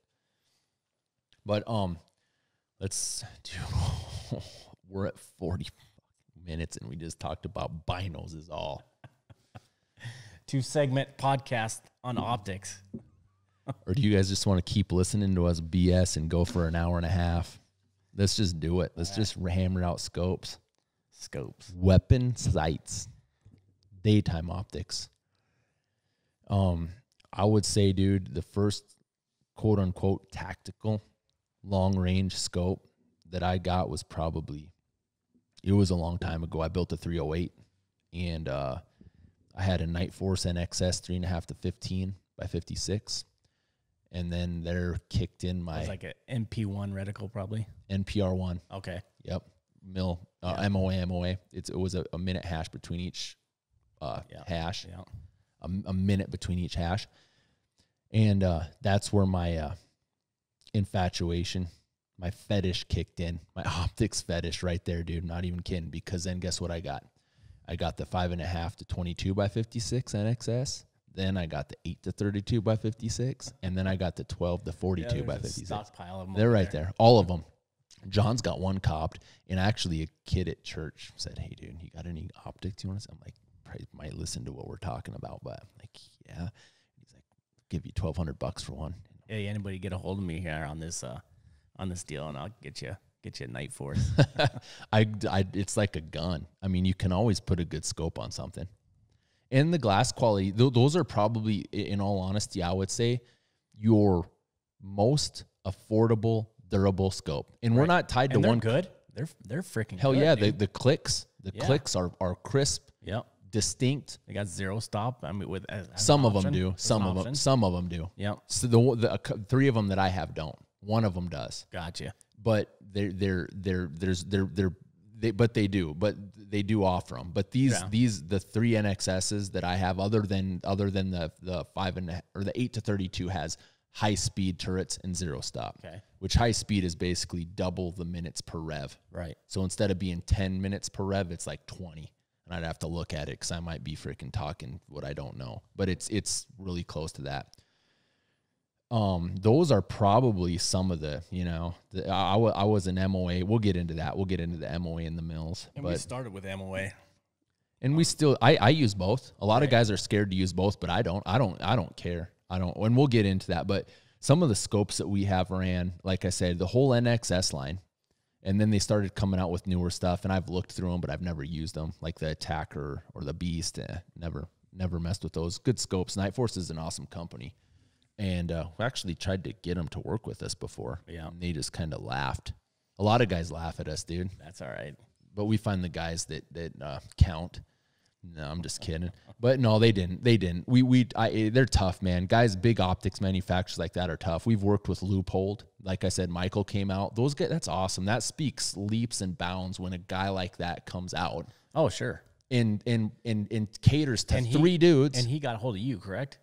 But let's do we're at 40 minutes and we just talked about binos is all. 2-segment podcast on optics. Or do you guys just want to keep listening to us BS and go for an hour and a half? Let's just do it. Let's just hammer out scopes. Weapon sights. Daytime optics. I would say, dude, the first quote unquote tactical long range scope that I got was it was a long time ago. I built a 308 and I had a Nightforce NXS 3.5 to 15 by 56. And then there kicked in my... It was like an MP1 reticle probably? NPR1. Okay. Yep. MOA. It was a minute hash between each hash. Yeah. A minute between each hash. And that's where my infatuation, my fetish kicked in. My optics fetish right there, dude. Not even kidding. Because then guess what I got? I got the 5.5 to 22 by 56 NXS. Then I got the 8 to 32 by 56. And then I got the 12 to 42 by 56. Stockpile of them. They're right there. All of them. John's got one copped. And actually a kid at church said, hey, dude, you got any optics you want to see? I'm like, probably might listen to what we're talking about. But I'm like, yeah. He's like, give you $1,200 for one. Hey, anybody get a hold of me here on this deal and I'll get you a Nightforce. It's like a gun. I mean, you can always put a good scope on something. And the glass quality, those are probably, in all honesty, I would say, your most affordable, durable scope. And we're not tied to one. Good. They're freaking hell good. Yeah, dude. the clicks are crisp. Yep. Distinct. They got zero stop. I mean, with some of them do. Some of them do. Yep. So the 3 of them that I have don't. One of them does. Gotcha. But they do offer them. But the 3 NXSs that I have, other than the 5 or the 8 to 32 has high speed turrets and zero stop. Okay. Which high speed is basically double the minutes per rev. Right. So instead of being 10 minutes per rev, it's like 20. And I'd have to look at it because I might be freaking talking what I don't know. But it's really close to that. Those are probably some of the, I was an MOA. We'll get into that. We'll get into the MOA and the mills. And we started with MOA. And we still, I use both. A lot of guys are scared to use both, but I don't care. And we'll get into that. But some of the scopes that we have ran, like I said, the whole NXS line, and then they started coming out with newer stuff, and I've looked through them, but I've never used them, like the Attacker or the Beast. Never messed with those. Good scopes. Nightforce is an awesome company. And we actually tried to get them to work with us before. Yeah. And they just kind of laughed. A lot of guys laugh at us, dude. That's all right. But we find the guys that count. No, I'm just kidding. But no, they didn't. They're tough, man. Guys, big optics manufacturers like that are tough. We've worked with Loophole. Like I said, Michael came out. Those guys, that's awesome. That speaks leaps and bounds when a guy like that comes out. Oh, sure. And caters to 3 dudes. And he got a hold of you, correct?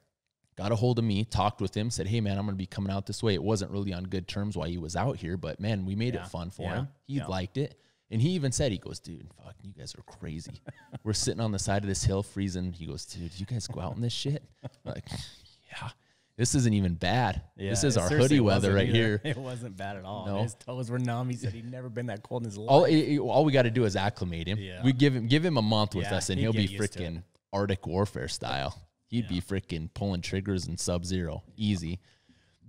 Got a hold of me, talked with him, said, hey, man, I'm going to be coming out this way. It wasn't really on good terms while he was out here, but, man, we made it fun for him. He liked it. And he even said, he goes, dude, fuck, you guys are crazy. We're sitting on the side of this hill freezing. He goes, dude, you guys go out in this shit? I'm like, yeah, this isn't even bad. Yeah, this is our hoodie weather right here. It wasn't bad at all. No. His toes were numb. He said he'd never been that cold in his life. All we got to do is acclimate him. Yeah. We give him a month with us, and he'll be freaking Arctic Warfare style. He'd be freaking pulling triggers in Sub-Zero. Easy.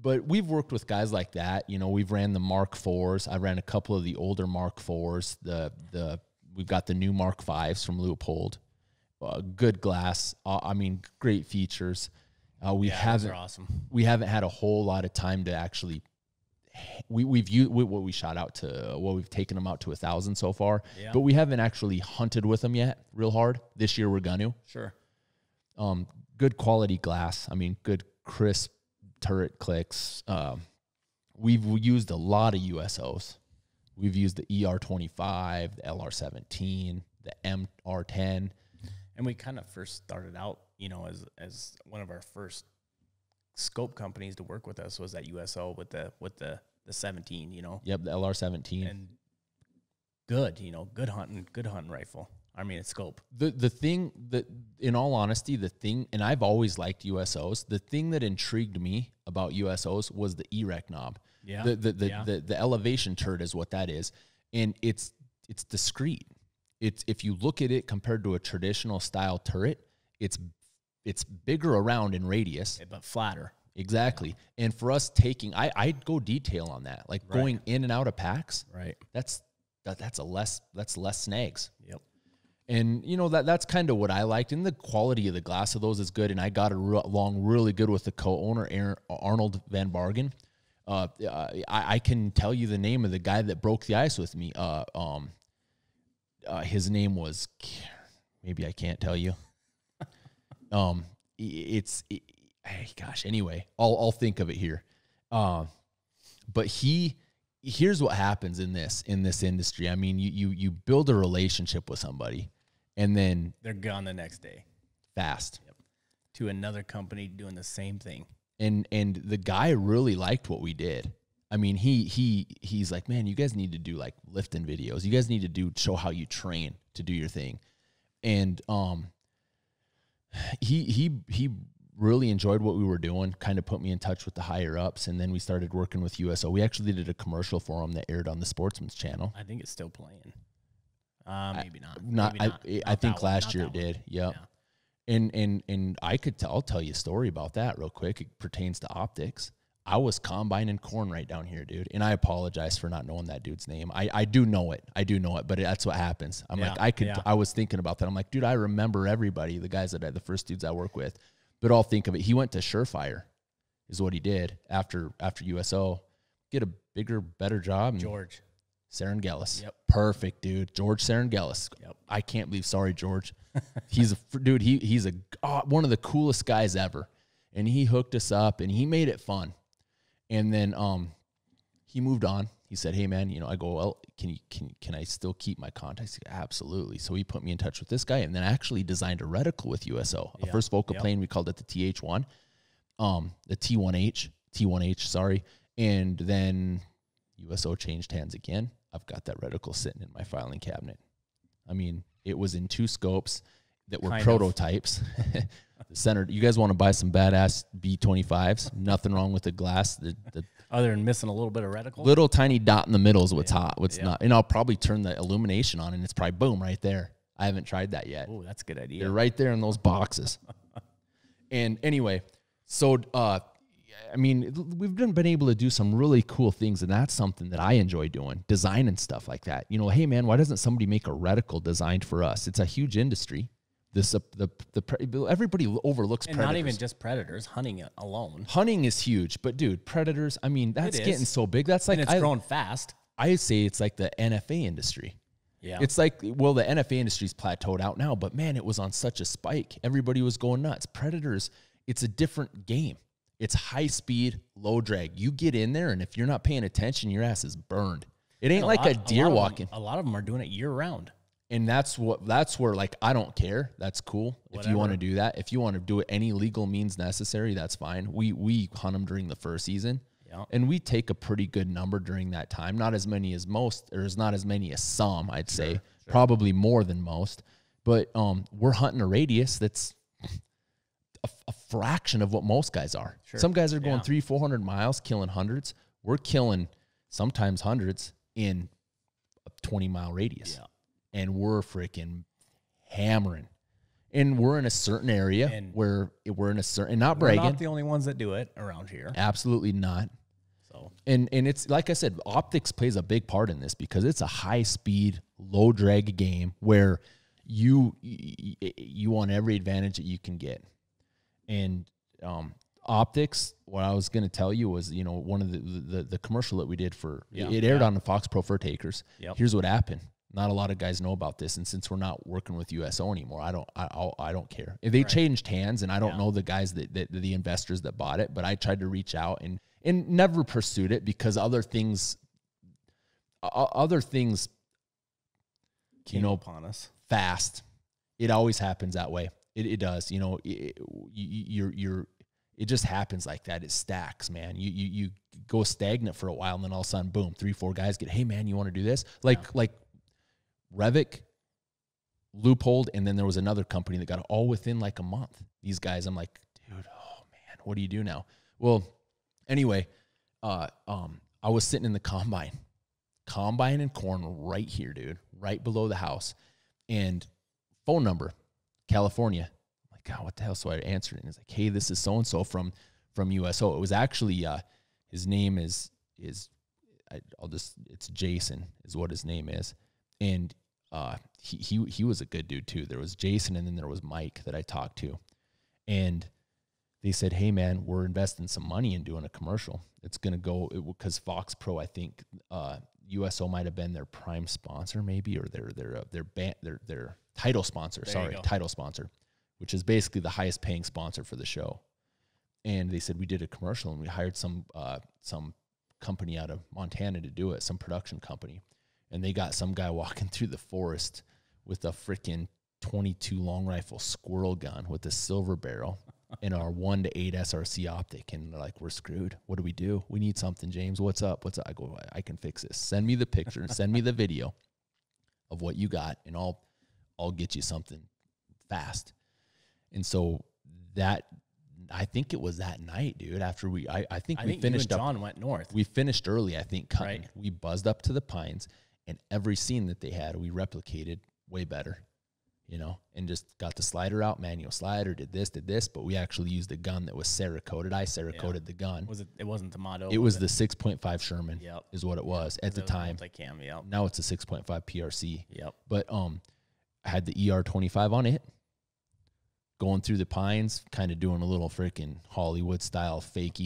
But we've worked with guys like that. We've ran the Mark IVs. I ran a couple of the older Mark IVs. We've got the new Mark Vs from Leupold. Good glass. Great features. Those are awesome. We haven't had a whole lot of time to actually. We've used what we shot out to. Well, we've taken them out to 1,000 so far. Yeah. But we haven't actually hunted with them yet, real hard. This year we're gonna. Sure. Good quality glass. Good crisp turret clicks. We've used a lot of USOs. We've used the ER25, the LR17, the MR10. And we kind of first started out, as one of our first scope companies to work with us was that USO with the 17, you know. Yep, the LR-17. And good, you know, good hunting rifle. I mean, it's scope. The thing that, in all honesty, and I've always liked USOs. The thing that intrigued me about USOs was the EREC knob. Yeah. The elevation turret is what that is, and it's discreet. It's, if you look at it compared to a traditional style turret, it's bigger around in radius, but flatter. Exactly. And for us I'd go detail on that, like going in and out of packs. Right. That's less snags. Yep. And you know, that's kind of what I liked, and the quality of the glass of those is good. And I got along really good with the co-owner, Arnold Van Bargen. I can tell you the name of the guy that broke the ice with me. His name was, maybe I can't tell you. Anyway, I'll think of it here. But here's what happens in this industry. I mean, you build a relationship with somebody, and then they're gone the next day. Fast. Yep. To another company doing the same thing. And the guy really liked what we did. I mean, he's like, man, you guys need to do like lifting videos. You guys need to show how you train to do your thing. And he really enjoyed what we were doing, kind of put me in touch with the higher ups, and then we started working with USO. We actually did a commercial for him that aired on the Sportsman's Channel. I think it's still playing. Maybe not. I think last year it did. Yep. Yeah. And I'll tell you a story about that real quick. It pertains to optics. I was combining corn right down here, dude. And I apologize for not knowing that dude's name. I do know it, but that's what happens. I was thinking about that. I'm like, dude, I remember everybody, the guys the first dudes I work with. But I'll think of it. He went to Surefire, is what he did after USO. Get a bigger, better job. George Sarangelis. Yep. Perfect, dude. George Sarangelis. Yep. I can't believe. Sorry, George. He's one of the coolest guys ever. And he hooked us up, and he made it fun. And then he moved on. He said, hey, man, you know, I go, well, can I still keep my contacts? Said, absolutely. So he put me in touch with this guy, and then actually designed a reticle with USO, a first focal plane. We called it the TH1, the T1H, sorry. And then USO changed hands again. I've got that reticle sitting in my filing cabinet. I mean, it was in 2 scopes that were prototypes. The center, you guys want to buy some badass B25s? Nothing wrong with the glass. The other than missing a little bit of reticle, little tiny dot in the middle is what's hot. What's not, and I'll probably turn the illumination on, and it's probably boom right there. I haven't tried that yet. Oh, that's a good idea. They're right there in those boxes. And anyway, so I mean, we've been able to do some really cool things, and that's something that I enjoy doing, designing stuff like that. You know, hey man, why doesn't somebody make a reticle designed for us? It's a huge industry. Everybody overlooks and predators. Not even just predators, hunting alone. Hunting is huge, but dude, predators, I mean, that's getting so big. That's like, and it's growing fast. I say it's like the NFA industry. Yeah. It's like, well, the NFA industry's plateaued out now, but man, it was on such a spike. Everybody was going nuts. Predators, it's a different game. It's high speed, low drag. You get in there, and if you're not paying attention, your ass is burned. It ain't like a deer walking. A lot of them are doing it year round. And that's where, like, I don't care. That's cool. Whatever. If you want to do that, if you want to do it any legal means necessary, that's fine. We hunt them during the fur season. Yeah. And we take a pretty good number during that time. Not as many as most, or not as many as some, I'd say. Sure. Probably more than most. But we're hunting a radius that's a fraction of what most guys are. Sure. Some guys are going 300-400 miles, killing hundreds. We're killing sometimes hundreds in a 20-mile radius. Yeah. And we're freaking hammering. And we're in a certain area where we're in a certain, not bragging. We're not the only ones that do it around here. Absolutely not. So, and it's, like I said, optics plays a big part in this, because it's a high speed, low drag game where you want every advantage that you can get. And optics, what I was going to tell you was, you know, one of the commercial that we did for, it aired on the Fox Pro Fur Takers. Yep. Here's what happened. Not a lot of guys know about this, and since we're not working with USO anymore, I don't care. If they changed hands, and I don't know the guys that the investors that bought it, but I tried to reach out and never pursued it, because other things came upon us fast. It always happens that way. It does. You know, it just happens like that. It stacks, man. You go stagnant for a while, and then all of a sudden, boom, 3-4 guys get, hey man, you want to do this? Like Revic, Loophole, and then there was another company that got it all within like a month. These guys, I'm like, dude, oh man, what do you do now? Well, anyway, I was sitting in the combine and corn right here, dude, right below the house, and phone number, California. I'm like, God, what the hell? So I answered it, and he's like, hey, this is so and so from USO. It was actually his name is it's Jason is what his name is, and he was a good dude too. There was Jason, and then there was Mike that I talked to, and they said, hey man, we're investing some money in doing a commercial. It's going to go, because Fox Pro, I think, USO might've been their prime sponsor maybe, or their title sponsor, title sponsor, which is basically the highest paying sponsor for the show. And they said, we did a commercial and we hired some company out of Montana to do it, some production company. And they got some guy walking through the forest with a freaking 22 long rifle squirrel gun with a silver barrel and our 1-8 SRC optic. And they're like, we're screwed. What do we do? We need something, James. What's up? I go, I can fix this. Send me the picture. Send me the video of what you got, and I'll get you something fast. And so that, I think it was that night, dude, after I think we finished up. John went north. We finished early, I think, cutting. Right. We buzzed up to the Pines, and every scene that they had, we replicated way better, and just got the slider out, manual slider, did this, but we actually used a gun that was Cerakoted. I Cerakoted the gun. It wasn't the Motto. It was the 6.5 Sherman is what it was at the time. Multi-cam, yep. Now it's a 6.5 PRC. Yep. But I had the ER25 on it, going through the Pines, kind of doing a little freaking Hollywood style fake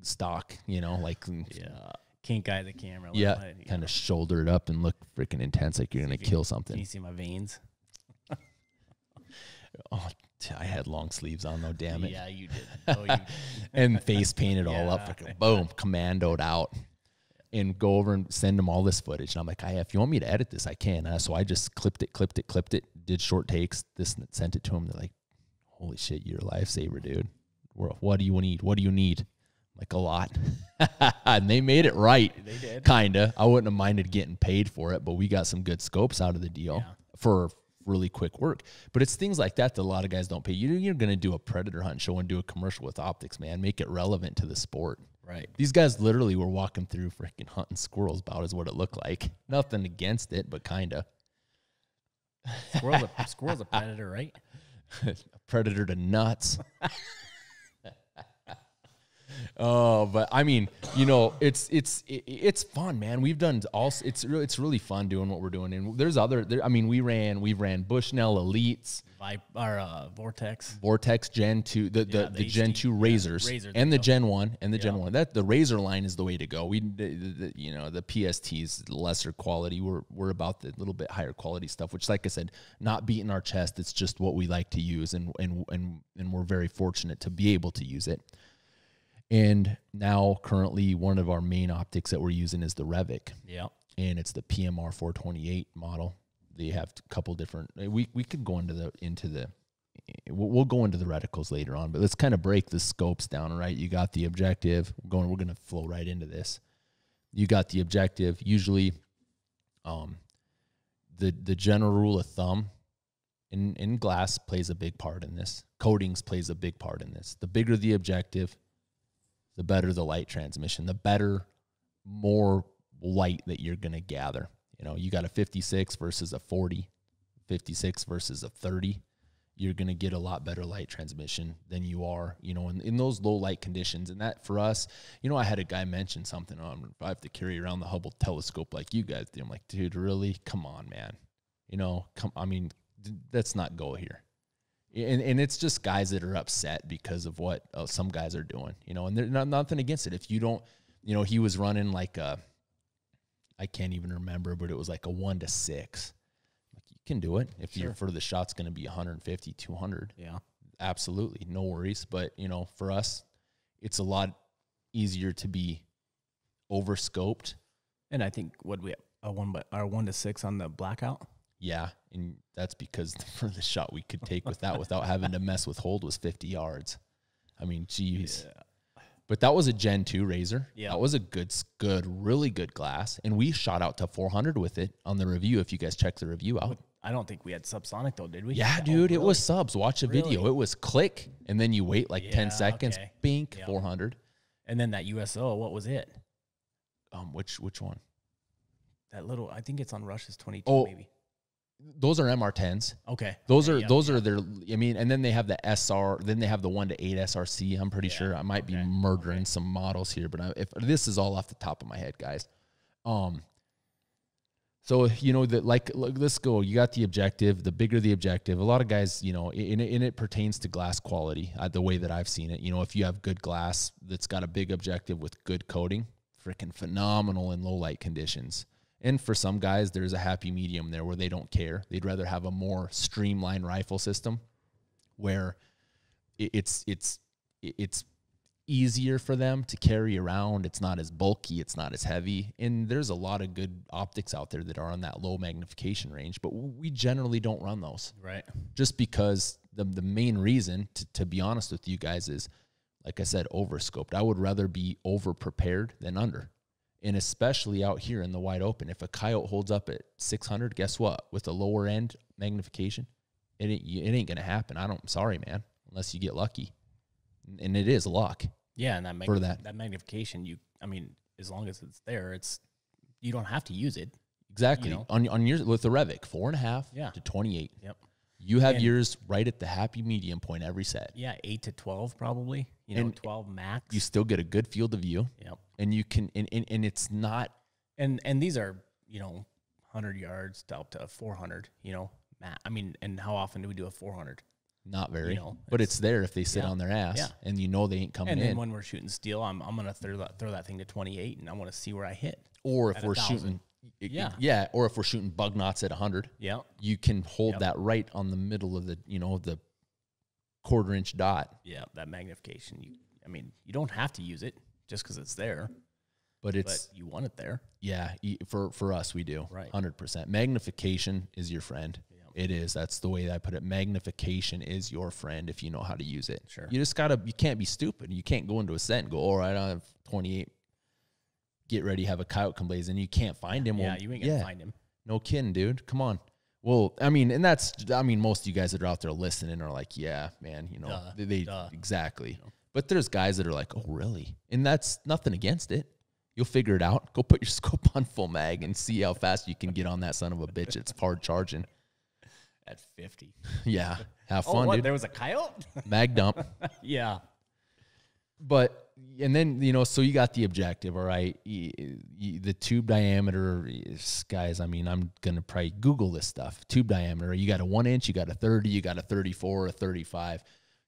stock, like kink eye the camera. Kind of shoulder it up and look freaking intense, like you're gonna kill something. Can you see my veins? Oh, I had long sleeves on though. Damn it. Yeah, you did. Oh, you did. And face painted all up, freaking boom, commandoed out. And go over and send them all this footage. And I'm like, if you want me to edit this, I can. So I just clipped it, did short takes, sent it to them. They're like, holy shit, you're a lifesaver, dude. What do you need? What do you need? I'm like, a lot. And they made it right. They did. Kinda. I wouldn't have minded getting paid for it, but we got some good scopes out of the deal for really quick work. But it's things like that a lot of guys don't pay. You're going to do a predator hunt show and do a commercial with optics, man. Make it relevant to the sport. Right. These guys literally were walking through freaking hunting squirrels, about is what it looked like. Nothing against it, but kind of. Squirrel's a predator, right? A predator to nuts. Oh, but I mean, it's fun, man. We've done it's really fun doing what we're doing. And there's we ran Bushnell Elites, Vortex Gen 2, the Gen 2 Razors, and the Gen 1 and the Gen 1. That the Razor line is the way to go. The PST's lesser quality. We're about the little bit higher quality stuff, which, like I said, not beating our chest. It's just what we like to use, and we're very fortunate to be able to use it. And now, currently, one of our main optics that we're using is the Revic. Yeah. And it's the PMR 428 model. They have a couple different. We could go we'll go into the reticles later on, but let's kind of break the scopes down. Right, you got the objective. We're going to flow right into this. You got the objective. Usually, the general rule of thumb in glass plays a big part in this. Coatings plays a big part in this. The bigger the objective, the better the light transmission, the better, more light that you're going to gather. You got a 56 versus a 40, 56 versus a 30. You're going to get a lot better light transmission than you are, in those low light conditions. And that for us, I had a guy mention something on, I have to carry around the Hubble telescope like you guys do. I'm like, dude, really? Come on, man. Let's not go here. And it's just guys that are upset because of what some guys are doing, and there's nothing against it. If you don't, he was running like I can't even remember, but it was like a 1 to 6. Like, you can do it if you're for the shot's going to be 150, 200. Yeah, absolutely. No worries. But, for us, it's a lot easier to be over scoped. And I think our 1 to 6 on the blackout. Yeah, and that's because for the shot we could take with that without having to mess with hold was 50 yards. I mean, geez. Yeah. But that was a Gen 2 razor. Yeah. That was a really good glass. And we shot out to 400 with it on the review. If you guys check the review out. I don't think we had subsonic though, did we? Yeah, dude, it was subs. Watch the video. It was click, and then you wait like 10 seconds, bink, 400. And then that USO, what was it? Which one? That little, I think it's on Rush's 22 maybe. Those are MR10s. Okay. Those are their, I mean, and then they have the SR, then they have the 1 to 8 SRC. I'm pretty sure I might be murdering some models here, but if this is all off the top of my head, guys. So, you know, that like, let's go. You got the objective, the bigger the objective. A lot of guys, you know, and it pertains to glass quality, the way that I've seen it. You know, if you have good glass that's got a big objective with good coating, freaking phenomenal in low light conditions. And for some guys, there's a happy medium there where they don't care. They'd rather have a more streamlined rifle system where it's easier for them to carry around. It's not as bulky. It's not as heavy. And there's a lot of good optics out there that are on that low magnification range, but we generally don't run those. Right. Just because the main reason, to be honest with you guys, is, like I said, over-scoped. I would rather be over-prepared than under. And especially out here in the wide open, if a coyote holds up at 600, guess what? With a lower end magnification, it ain't going to happen. I'm sorry, man, unless you get lucky. And it is luck. Yeah, and that magnification, I mean, as long as it's there, you don't have to use it. Exactly. You know? On yours with the Revic, 4.5 to 28. Yep. You have yours right at the happy medium point every set. Yeah, 8 to 12 probably. You know, 12 max. You still get a good field of view. Yep. And you can, and it's not. And these are, you know, 100 yards to up to 400, you know. I mean, and how often do we do a 400? Not very. You know, but it's there if they sit on their ass, and you know they ain't coming in. And then when we're shooting steel, I'm going to throw that thing to 28, and I want to see where I hit. Or if we're shooting. Yeah. Or if we're shooting bug knots at 100, you can hold that right on the middle of the, you know, the 1/4 inch dot. Yeah, that magnification. I mean, you don't have to use it just because it's there, but you want it there. Yeah, for us we do. Right, 100%. Magnification is your friend. Yeah. It is. That's the way that I put it. Magnification is your friend if you know how to use it. Sure. You can't be stupid. You can't go into a set and go, all right, I have 28. Get ready, have a coyote come blaze, and you can't find him. Yeah, you ain't gonna find him. No kidding, dude. Come on. Well, I mean, most of you guys that are out there listening are like, yeah, man, you know, exactly. You know. But there's guys that are like, oh, really? And that's nothing against it. You'll figure it out. Go put your scope on full mag and see how fast you can get on that son of a bitch. It's hard charging. At 50. Yeah. Have fun, dude. There was a coyote? Mag dump. Yeah. But, and then, you know, so you got the objective, all right? The tube diameter, guys, I mean, I'm going to probably Google this stuff. Tube diameter, you got a 1 inch, you got a 30, you got a 34, a 35.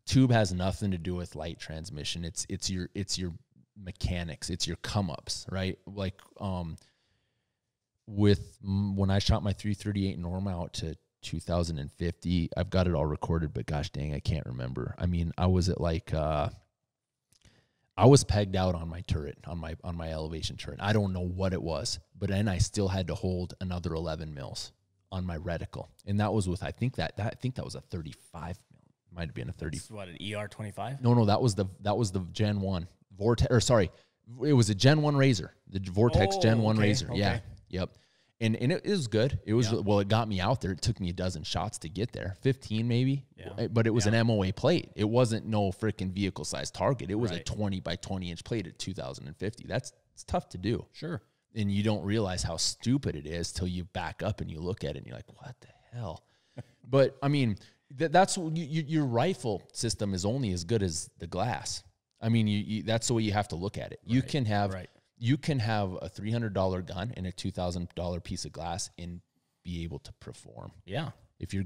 Tube has nothing to do with light transmission. It's your mechanics. It's your come-ups, right? Like, when I shot my 338 Norma out to 2050, I've got it all recorded, but gosh dang, I can't remember. I mean, I was at like, I was pegged out on my turret, on my elevation turret. I don't know what it was, but then I still had to hold another 11 mils on my reticle, and that was with I think that was a 35 mil. Might have been a 30. That's what, an ER25? No, that was the Gen 1 Vortex, or sorry, it was a Gen 1 razor, the Vortex Gen 1 razor. Okay. Yeah, yep. And it was good. It was well. It got me out there. It took me a dozen shots to get there, 15 maybe. Yeah. But it was an MOA plate. It wasn't no freaking vehicle size target. It was a 20 by 20 inch plate at 2050. It's tough to do. Sure. And you don't realize how stupid it is till you back up and you look at it and you're like, what the hell? But I mean, that's your rifle system is only as good as the glass. I mean, that's the way you have to look at it. You can have. Right. You can have a $300 gun and a $2,000 piece of glass and be able to perform. Yeah. If you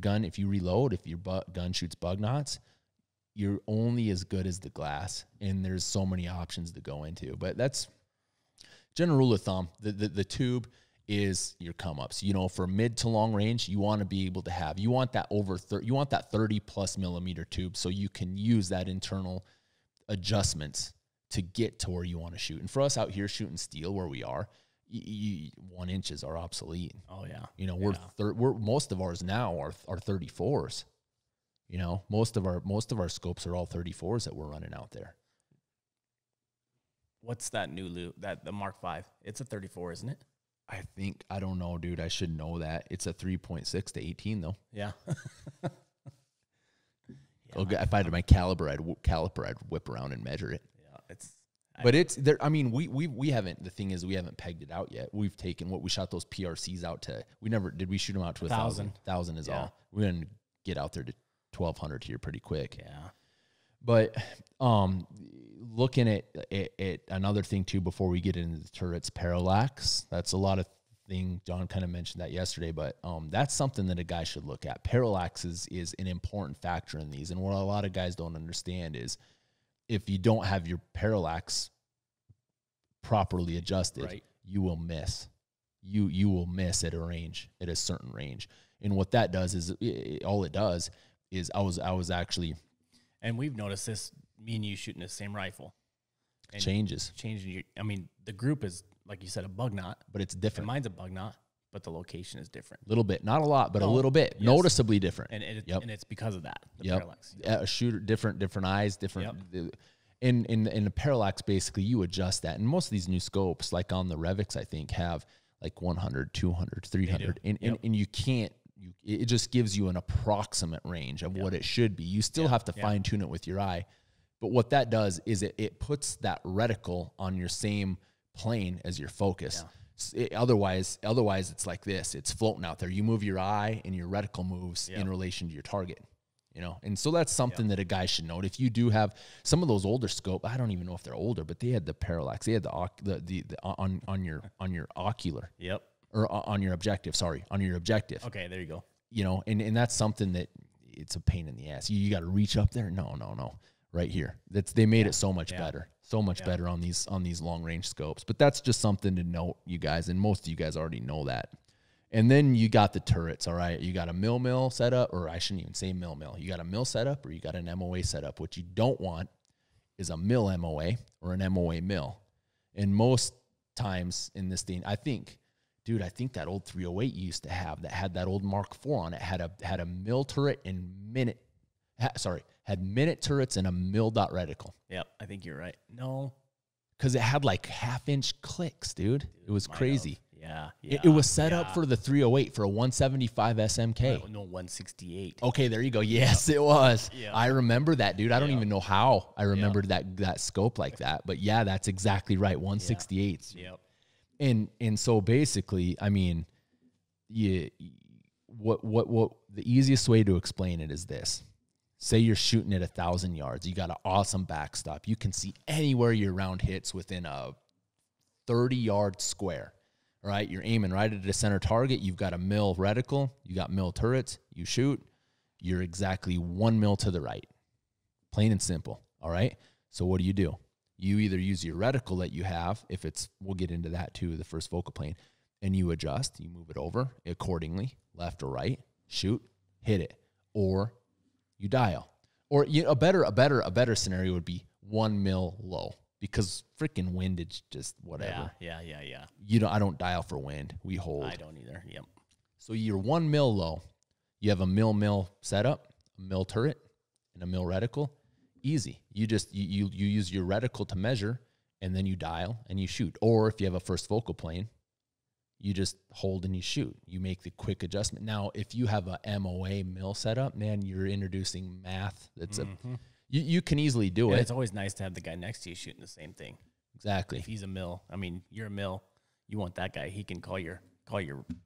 reload, if your gun shoots bug knots, you're only as good as the glass. And there's so many options to go into. But that's general rule of thumb. The tube is your come ups. You know, for mid to long range, you want to be able to have. You want that 30 plus millimeter tube so you can use that internal adjustments to get to where you want to shoot. And for us out here shooting steel where we are, 1 inches are obsolete. Oh yeah. You know, we're most of ours now are 34s. You know, most of our scopes are all 34s that we're running out there. What's that new the Mark V? It's a 34, isn't it? I don't know, dude. I should know that. It's a 3.6 to 18 though. Yeah. If I had my caliper, I'd whip around and measure it. Yeah, but it's there. I mean, we haven't. The thing is, we haven't pegged it out yet. We've taken we shot those PRCs out to. We shoot them out to 1,000. 1,000 is all. We're gonna get out there to 1,200 here pretty quick. Yeah. But looking at another thing too before we get into the turrets, parallax. That's a lot of thing. John kind of mentioned that yesterday, but that's something that a guy should look at. Parallax is an important factor in these, and what a lot of guys don't understand is if you don't have your parallax properly adjusted, right, you will miss. You will miss at a certain range, and what that does is all it does is I was actually. And we've noticed this, me and you shooting the same rifle. And changing I mean, the group is, like you said, a bug knot. But it's different. And mine's a bug knot, but the location is different. A little bit. Not a lot, but a little bit. Yes. Noticeably different. And it's because of that, the parallax. A shooter, different eyes, different. In the parallax, basically, you adjust that. And most of these new scopes, like on the Revix, I think, have like 100, 200, 300. And you can't. It just gives you an approximate range of what it should be. You still have to fine tune it with your eye. But what that does is it puts that reticle on your same plane as your focus. Yeah. Otherwise it's like this. It's floating out there. You move your eye and your reticle moves in relation to your target. You know, and so that's something that a guy should note. If you do have some of those older scope, I don't even know if they're older, but they had the parallax. They had the on your ocular. Yep. Or on your objective, on your objective. Okay, there you go. You know, and that's something that it's a pain in the ass. You got to reach up there. No. Right here. They made it so much better. So much better on these long range scopes. But that's just something to note, you guys, and most of you guys already know that. And then you got the turrets, all right? You got a mill setup, or I shouldn't even say mill. You got a mill setup or you got an MOA setup. What you don't want is a mill MOA or an MOA mill. And most times in this thing, I think that old 308 you used to have that had that old Mark IV on it had a mill turret and had minute turrets and a mill dot reticle. Yep, I think you're right. No, because it had like 1/2-inch clicks, dude. It was crazy. Yeah. It was set up for the 308 for a 175 SMK. No, 168. Okay, there you go. Yes, it was. Yeah. I remember that, dude. I don't even know how I remembered that scope like that, but yeah, that's exactly right. 168s. Yep. And so basically, I mean, what the easiest way to explain it is this. Say you're shooting at 1,000 yards. You got an awesome backstop. You can see anywhere your round hits within a 30-yard square, right? You're aiming right at the center target. You've got a mill reticle. You got mill turrets. You shoot. You're exactly 1 mil to the right. Plain and simple, all right? So what do? You either use your reticle that you have, we'll get into that too, the first focal plane, and you adjust, you move it over accordingly, left or right, shoot, hit it, or you dial. Or a better scenario would be 1 mil low, because freaking windage, just whatever. Yeah. I don't dial for wind. We hold. I don't either. Yep. So you're 1 mil low. You have a mill setup, a mill turret, and a mill reticle. Easy. You just you use your reticle to measure, and then you dial and you shoot. Or if you have a first focal plane, you just hold and you shoot. You make the quick adjustment. Now, if you have a MOA mill setup, man, you're introducing math. That's you can easily do it. It's always nice to have the guy next to you shooting the same thing. Exactly. If he's a mill, I mean, you're a mill. You want that guy. He can call your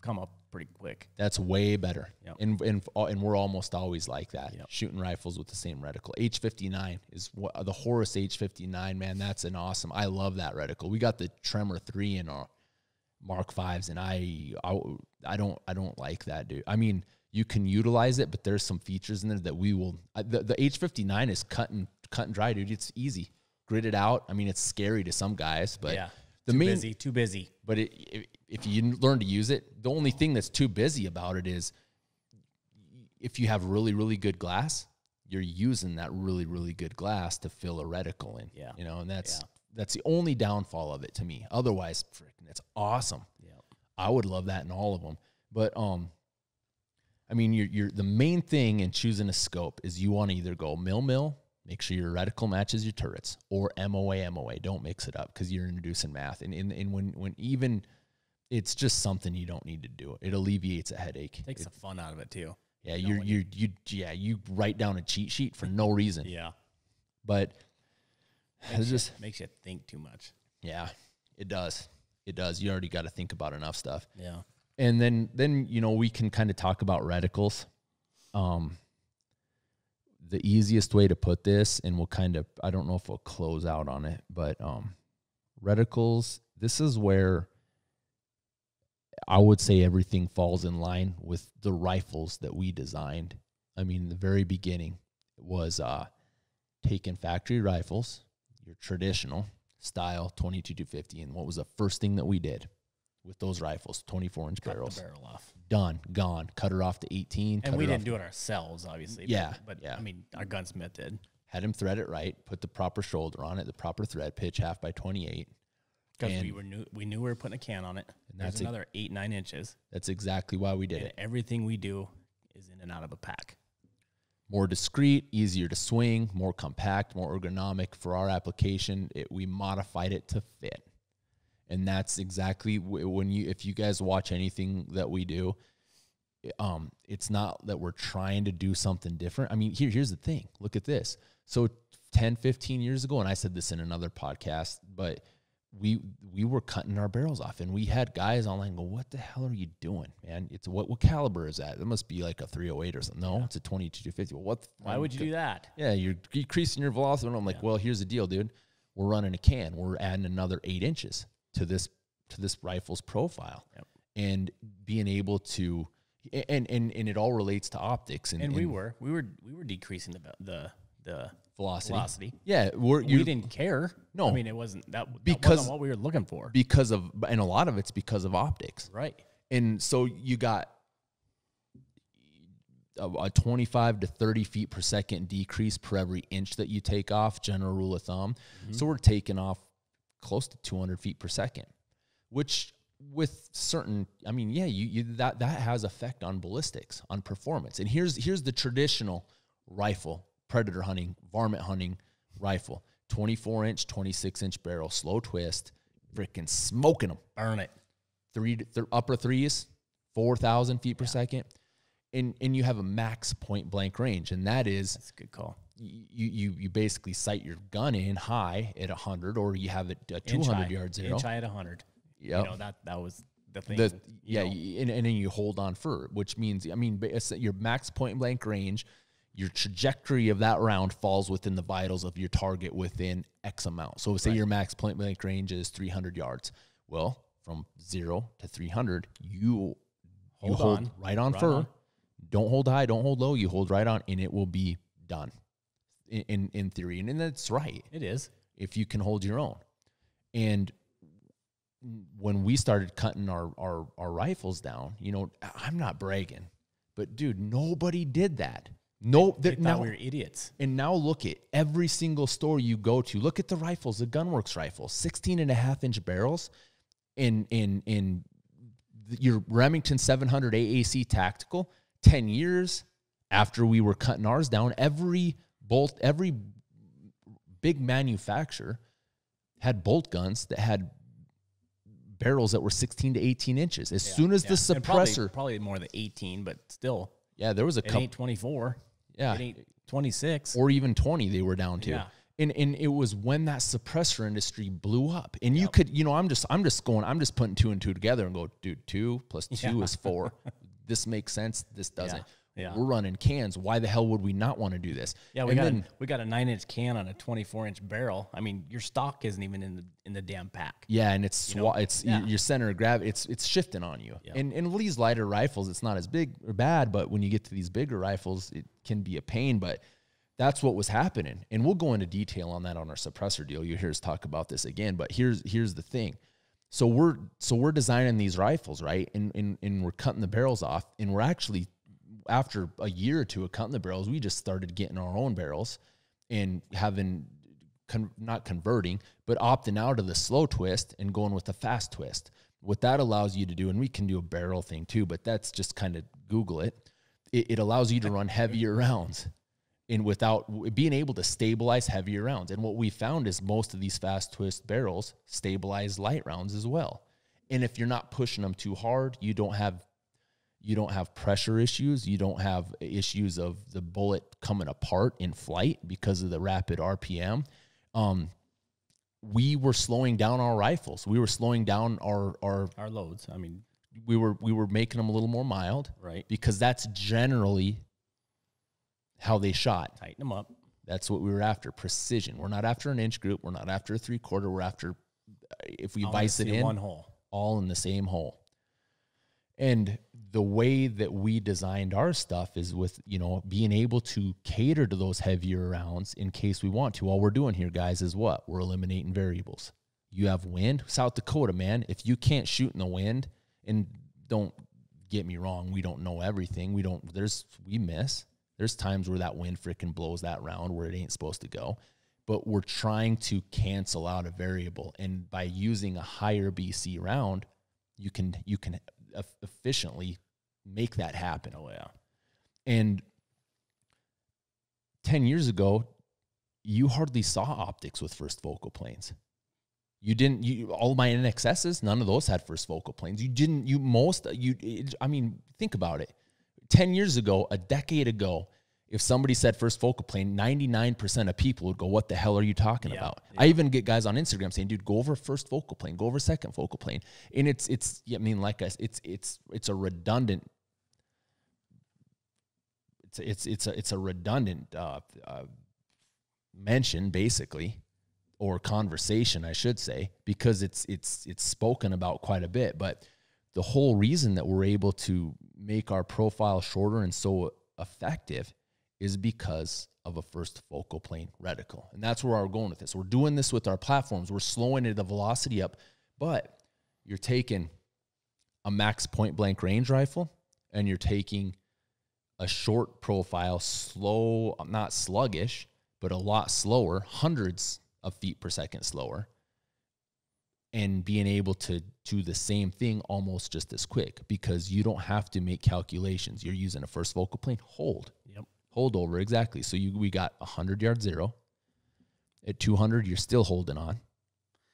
come up pretty quick. That's way better. Yep. And we're almost always like that. Yep. Shooting rifles with the same reticle. H59 is the Horus H59, man. That's an awesome. I love that reticle. We got the Tremor 3 in our Mark V's, and I don't like that, dude. I mean, you can utilize it, but there's some features in there that we will. The H59 is cut and dry, dude. It's easy, gridded out. I mean, it's scary to some guys, but yeah, too busy. But if you learn to use it, the only thing that's too busy about it is if you have really, really good glass, you're using that really, really good glass to fill a reticle in. Yeah, and that's the only downfall of it to me. Otherwise, freaking, it's awesome. Yeah, I would love that in all of them. But I mean, you're the main thing in choosing a scope is you want to either go mill, make sure your reticle matches your turrets, or MOA. Don't mix it up because you're introducing math. And when even it's just something you don't need to do. It alleviates a headache. Takes the fun out of it too. Yeah, you write down a cheat sheet for no reason. Yeah, but it just makes you think too much. Yeah, it does. It does. You already got to think about enough stuff. Yeah. And then we can kind of talk about reticles. The easiest way to put this, and we'll kind of, I don't know if we'll close out on it, but reticles, this is where I would say everything falls in line with the rifles that we designed. I mean, the very beginning was taking factory rifles, your traditional style 22-250, and what was the first thing that we did with those rifles? 24-inch barrels. Cut the barrel off. Done, gone. Cut her off to 18. And we didn't do it ourselves, obviously. Yeah, but yeah. I mean, our gunsmith did. Had him thread it right, put the proper shoulder on it, the proper thread pitch, 1/2 by 28. Because we knew we were putting a can on it. And that's another 8-9 inches. That's exactly why we did it. Everything we do is in and out of a pack. More discreet, easier to swing, more compact, more ergonomic for our application. We modified it to fit. And that's exactly if you guys watch anything that we do, it's not that we're trying to do something different. I mean, here's the thing. Look at this. So 10, 15 years ago, and I said this in another podcast, but we were cutting our barrels off, and we had guys online go, "What the hell are you doing, man? It's what caliber is that? It must be like a 308 or something." No, it's a 22-250. Well, why would you do that? Yeah, you're decreasing your velocity. And I'm like, well, here's the deal, dude. We're running a can. We're adding another 8 inches to this rifle's profile, and being able to, and it all relates to optics. And we were decreasing the velocity. Yeah, we didn't care. No, I mean, it wasn't that wasn't what we were looking for. And a lot of it's because of optics, right? And so you got a 25 to 30 feet per second decrease per every inch that you take off, general rule of thumb. Mm-hmm. So we're taking off close to 200 feet per second, which with certain, I mean, yeah, that has effect on ballistics, on performance. And here's the traditional rifle, predator hunting, varmint hunting rifle, 24-inch, 26-inch barrel, slow twist, freaking smoking them. Burn it. Upper threes, 4,000 feet per second. And you have a max point blank range, and that's a good call. You basically sight your gun in high at 100, or you have it at 200 yards zero. Inch high at 100. Yeah, you know, that was the thing. And then you hold on for, which means, I mean, your max point blank range, your trajectory of that round falls within the vitals of your target within X amount. So say your max point blank range is 300 yards. Well, from 0 to 300, you hold right on fur. Don't hold high, don't hold low. You hold right on, and it will be done in theory. And that's right. It is. If you can hold your own. And when we started cutting our rifles down, you know, I'm not bragging, but dude, nobody did that. No, they thought we were idiots. And now look at every single store you go to. Look at the rifles, the Gunworks rifles, 16.5-inch barrels, in your Remington 700 AAC tactical. 10 years after we were cutting ours down, every big manufacturer had bolt guns that had barrels that were 16 to 18 inches. As soon as the suppressor, probably more than 18, but still, there was a couple. It ain't 24. Yeah, it ain't 26 or even 20. They were down to. Yeah. And it was when that suppressor industry blew up. And you could, you know, I'm just putting 2 and 2 together and go, dude, 2 plus 2 is 4. This makes sense. This doesn't. Yeah. We're running cans. Why the hell would we not want to do this? Yeah, we got a 9-inch can on a 24-inch barrel. I mean, your stock isn't even in the damn pack. Yeah, and your center of gravity. It's shifting on you. Yeah. And with these lighter rifles, it's not as big or bad. But when you get to these bigger rifles, it can be a pain. But that's what was happening, and we'll go into detail on that on our suppressor deal. You'll hear us talk about this again. But here's the thing. So we're designing these rifles, right? And we're cutting the barrels off, and we're actually, after a year or two of cutting the barrels, we just started getting our own barrels and not converting, but opting out of the slow twist and going with the fast twist. What that allows you to do, and we can do a barrel thing too, but that's just kind of Google it. it allows you to run heavier rounds and without being able to stabilize heavier rounds. And what we found is most of these fast twist barrels stabilize light rounds as well. And if you're not pushing them too hard, you don't have pressure issues. You don't have issues of the bullet coming apart in flight because of the rapid RPM. We were slowing down our rifles. We were slowing down our loads. I mean, we were making them a little more mild, right? Because that's generally how they shot. Tighten them up. That's what we were after. Precision. We're not after an inch group. We're not after a 3/4. We're after, if we vice it in, one hole, all in the same hole. And the way that we designed our stuff is with, being able to cater to those heavier rounds in case we want to. All we're doing here, guys, is what? We're eliminating variables. You have wind. South Dakota, man, if you can't shoot in the wind, and don't get me wrong, we don't know everything. We miss. There's times where that wind freaking blows that round where it ain't supposed to go. But we're trying to cancel out a variable. And by using a higher BC round, you can efficiently make that happen. Oh, yeah. And 10 years ago, you hardly saw optics with first focal planes. All my NXSs, none of those had first focal planes. Think about it. 10 years ago, a decade ago, if somebody said first focal plane, 99% of people would go, what the hell are you talking about? Yeah. I even get guys on Instagram saying, dude, go over first focal plane, go over second focal plane. And it's a redundant, it's a redundant mention basically, or conversation, I should say, because it's spoken about quite a bit. But the whole reason that we're able to make our profile shorter and so effective is because of a first focal plane reticle. And that's where we're going with this. We're doing this with our platforms. We're slowing the velocity up, but you're taking a max point blank range rifle and you're taking a short profile, slow, not sluggish, but a lot slower, hundreds of feet per second slower, and being able to do the same thing almost just as quick because you don't have to make calculations. You're using a first focal plane, hold. Yep. Hold over, exactly. So we got 100 yard zero. At 200, you're still holding on.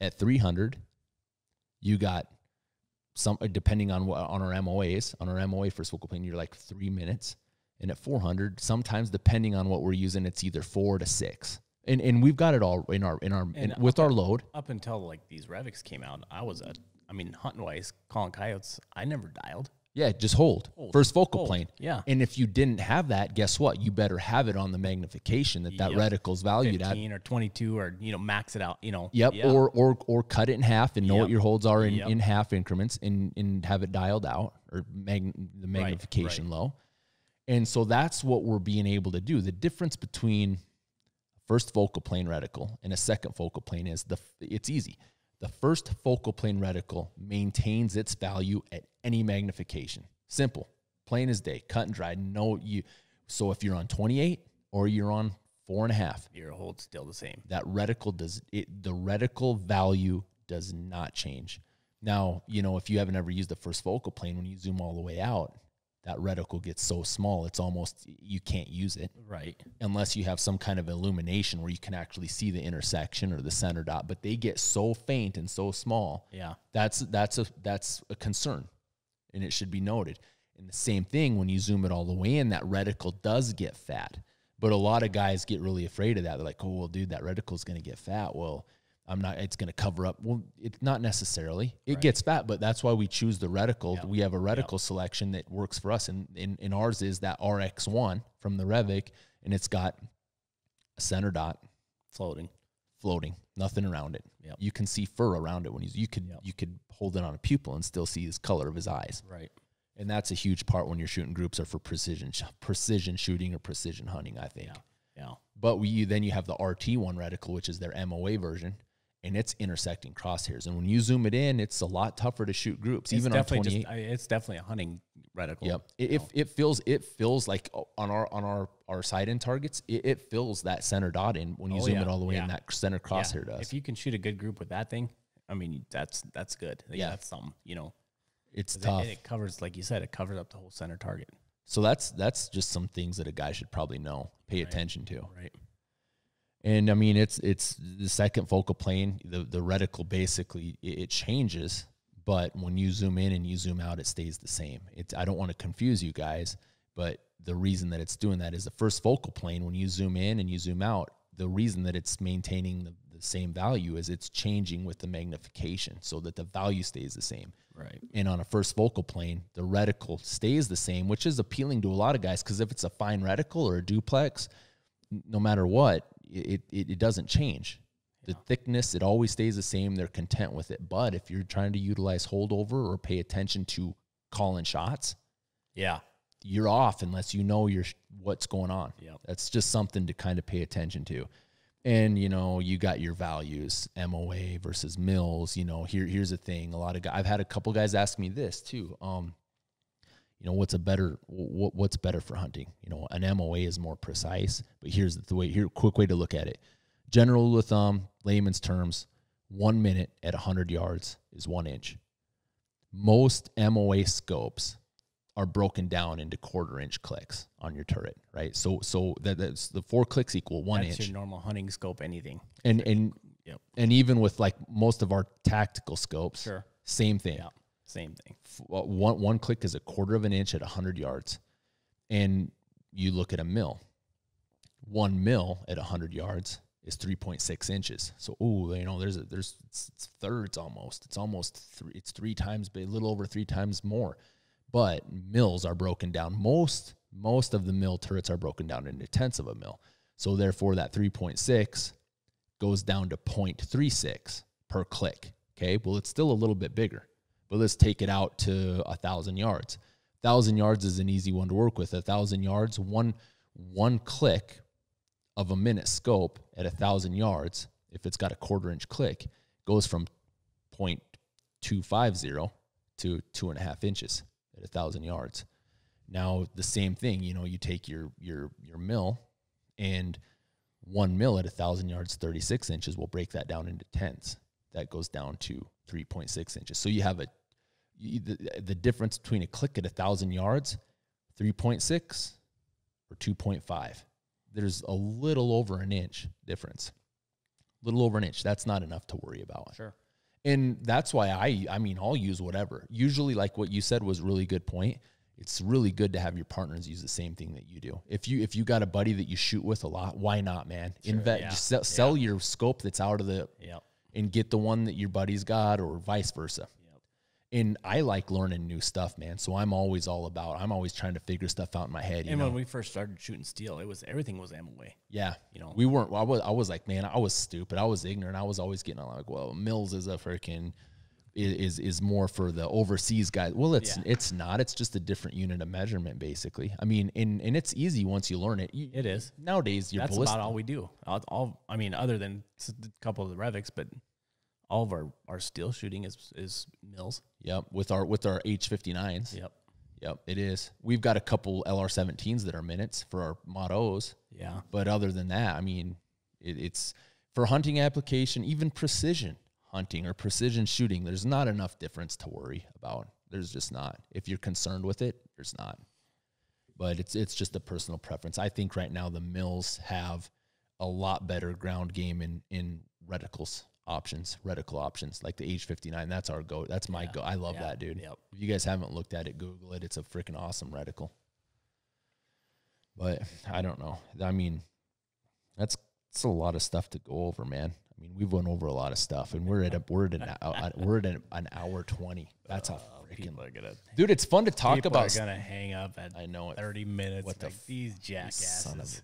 At 300, you got some, depending on our MOAs, on our MOA first focal plane, you're like 3 minutes. And at 400, sometimes depending on what we're using, it's either 4 to 6. And we've got it all with our load. Up until like these Revics came out, hunting wise, calling coyotes, I never dialed. Yeah, just hold. First focal plane. Yeah. And if you didn't have that, guess what? You better have it on the magnification that reticle's valued 15 or 22 or, max it out, Yep. Yeah. Or cut it in half and know what your holds are in half increments and have it dialed out or the magnification low. And so that's what we're being able to do. The difference between first focal plane reticle and a second focal plane is it's easy. The first focal plane reticle maintains its value at any magnification. Simple, plain as day, cut and dried. So if you're on 28 or you're on 4.5, your hold's still the same. That reticle the reticle value does not change. Now, if you haven't ever used the first focal plane, when you zoom all the way out, that reticle gets so small, it's almost, you can't use it. Right. Unless you have some kind of illumination where you can actually see the intersection or the center dot, but they get so faint and so small. Yeah. That's a concern, and it should be noted. And the same thing, when you zoom it all the way in, that reticle does get fat. But a lot of guys get really afraid of that. They're like, oh, well, dude, that reticle is going to get fat. Well, it's going to cover up. Well, it's not necessarily. It gets fat, but that's why we choose the reticle. Yep. We have a reticle selection that works for us. And ours is that RX1 from the Revic, and it's got a center dot. Floating. Nothing around it. Yep. You can see fur around it when you could hold it on a pupil and still see his color of his eyes. Right. And that's a huge part when you're shooting groups or for precision shooting or precision hunting, I think. Yeah. But then you have the RT1 reticle, which is their MOA version. And it's intersecting crosshairs. And when you zoom it in, it's a lot tougher to shoot groups, even on 28. It's definitely a hunting reticle. Yep. It feels like on our side-in targets, it fills that center dot in when you zoom it all the way in, that center crosshair does. If you can shoot a good group with that thing, that's good. That's something, It's tough. And it covers, like you said, it covers up the whole center target. So that's just some things that a guy should probably know, pay attention to. Right. And I mean, it's the second focal plane, the reticle basically it changes, but when you zoom in and you zoom out, it stays the same. I don't want to confuse you guys, but the reason that it's doing that is the first focal plane, when you zoom in and you zoom out, the reason that it's maintaining the same value is it's changing with the magnification so that the value stays the same. Right. And on a first focal plane, the reticle stays the same, which is appealing to a lot of guys, because if it's a fine reticle or a duplex, no matter what, it doesn't change. The thickness, it always stays the same. They're content with it. But if you're trying to utilize holdover or pay attention to calling shots, you're off unless you know what's going on. Yep. That's just something to kind of pay attention to. And, you know, you got your values, MOA versus mils. You know, here's the thing. I've had a couple guys ask me this too. You know, what's better for hunting? You know, an MOA is more precise, but here's a quick way to look at it. General rule of thumb, layman's terms, 1 minute at 100 yards is 1 inch. Most MOA scopes are broken down into 1/4 inch clicks on your turret, right? So that's the 4 clicks equal 1 inch. That's your normal hunting scope, anything. And even with like most of our tactical scopes, same thing. Yeah, same thing. One click is 1/4 inch at 100 yards. And you look at a mil. 1 mil at 100 yards is 3.6 inches. So, you know, it's thirds almost. It's 3 times, a little over 3 times more. But mils are broken down. Most of the mil turrets are broken down into tenths of a mil. So therefore, that 3.6 goes down to 0.36 per click. Okay, well, it's still a little bit bigger. But let's take it out to 1,000 yards. 1,000 yards is an easy one to work with. 1,000 yards, one click of a minute scope at 1,000 yards, if it's got a 1/4 inch click, goes from 0.250 to 2.5 inches at 1,000 yards. Now, the same thing, you know, you take your mil, and 1 mil at 1,000 yards, 36 inches, we'll break that down into tenths. That goes down to 3.6 inches. So you have the difference between a click at 1,000 yards, 3.6 or 2.5. There's a little over an inch difference. Little over an inch. That's not enough to worry about. Sure. And that's why I'll use whatever. Usually, like what you said was a really good point. It's really good to have your partners use the same thing that you do. If you got a buddy that you shoot with a lot, why not, man? Sure, Just sell your scope that's out of the and get the one that your buddy's got, or vice versa. And I like learning new stuff, man. So I'm always trying to figure stuff out in my head. And when we first started shooting steel, everything was MOA. Yeah. You know, we weren't, I was like, man, I was stupid. I was ignorant. I was always getting like, well, mils is a freaking, is more for the overseas guys. Well, it's not. It's just a different unit of measurement, basically. I mean, and it's easy once you learn it. It is. Nowadays, that's about all we do. I mean, other than a couple of the Revics, but all of our steel shooting is mils. Yep, with our H59s. Yep, it is. We've got a couple LR17s that are minutes for our Mod O's. Yeah. But other than that, I mean, it's for hunting application, even precision hunting or precision shooting, there's not enough difference to worry about. There's just not. If you're concerned with it, there's not. But it's just a personal preference. I think right now the mils have a lot better ground game in reticle options, like the H59. That's our go. That's my go. I love that, dude. Yep. If you guys haven't looked at it, Google it. It's a freaking awesome reticle. But I don't know. I mean, it's a lot of stuff to go over, man. I mean, we've went over a lot of stuff, and we're at an hour 20. That's a freaking dude. It's fun to talk about. People are gonna hang up at 30 minutes. What these jackasses?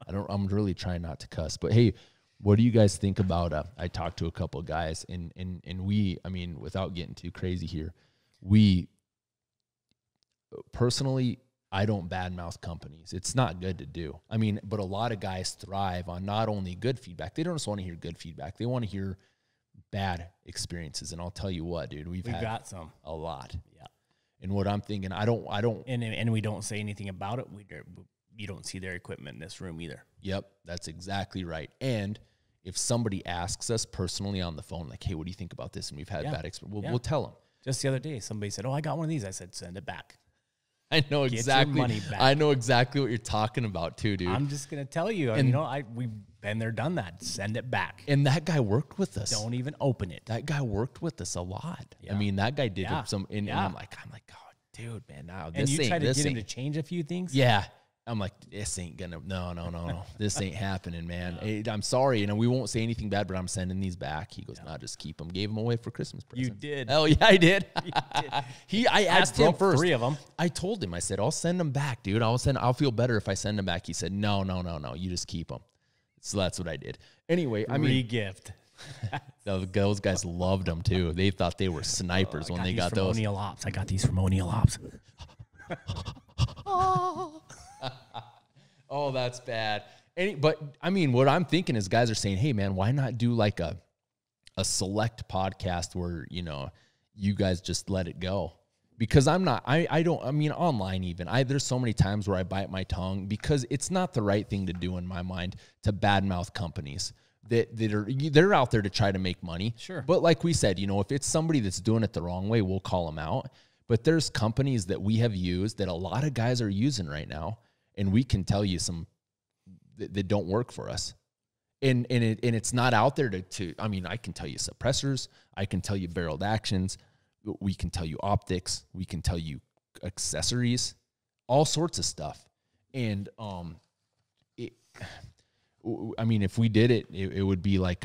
I'm really trying not to cuss, but hey, what do you guys think about? I talked to a couple of guys, and we, I mean, without getting too crazy here, we personally, I don't badmouth companies. It's not good to do. I mean, but a lot of guys thrive on not only good feedback. They don't just want to hear good feedback. They want to hear bad experiences. And I'll tell you what, dude, we've got some, a lot. Yeah. And what I'm thinking, I don't, and we don't say anything about it. You don't see their equipment in this room either. Yep, that's exactly right. And if somebody asks us personally on the phone, like, hey, what do you think about this? And we've had bad experience, we'll tell them. Just the other day, somebody said, oh, I got one of these. I said, send it back. I know Get your exactly. money back. I know exactly what you're talking about too, dude. I'm just gonna tell you. And- you know, we've been there, done that. Send it back. And that guy worked with us. Don't even open it. That guy worked with us a lot. Yeah. I mean, that guy did Yeah. some. And Yeah. I'm like, oh, dude, man, now And this you ain't. try to This get him ain't. to change a few things. Yeah. I'm like, this ain't gonna. No. This ain't happening, man. I'm sorry, we won't say anything bad, but I'm sending these back. He goes, nah, just keep them. Gave them away for Christmas present. You did. Oh yeah, I did. did. I asked him broke first. 3 of them. I told him, I said, I'll send them back, dude. I'll feel better if I send them back. He said, no. You just keep them. So that's what I did. Anyway, I mean, Re-gift. those guys loved them too. They thought they were snipers when they got from those. O'Neill Ops. I got these from O'Neill Ops. Oh, that's bad. But I mean, what I'm thinking is guys are saying, hey man, why not do like a select podcast where, you guys just let it go? Because online even, there's so many times where I bite my tongue because it's not the right thing to do in my mind to badmouth companies they're out there to try to make money. Sure. But like we said, if it's somebody that's doing it the wrong way, we'll call them out. But there's companies that we have used that a lot of guys are using right now, and we can tell you some that don't work for us. And it's not out there I can tell you suppressors, I can tell you barreled actions, we can tell you optics, we can tell you accessories, all sorts of stuff. And if we did it, it would be like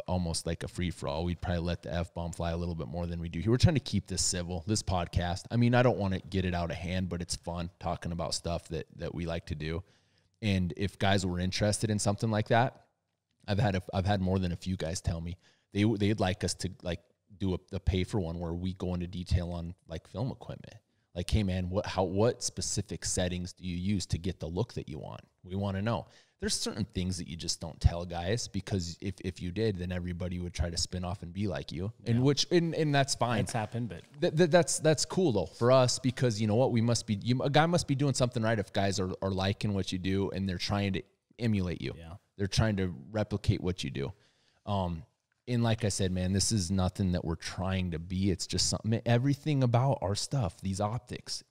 almost like a free for all. We'd probably let the F-bomb fly a little bit more than we do here. We're trying to keep this civil, this podcast. I don't want to get it out of hand, but it's fun talking about stuff that we like to do. And if guys were interested in something like that, I've had more than a few guys tell me they'd like us to like do a pay for one where we go into detail on like film equipment. Like, hey man, what specific settings do you use to get the look that you want? We want to know. There's certain things that you just don't tell guys, because if you did, then everybody would try to spin off and be like you. Yeah. And that's fine. It's happened, but that's cool though for us, because you know what, a guy must be doing something right if guys are liking what you do and they're trying to emulate you. Yeah. They're trying to replicate what you do. And like I said, man, this is nothing that we're trying to be. It's just something, everything about our stuff, these optics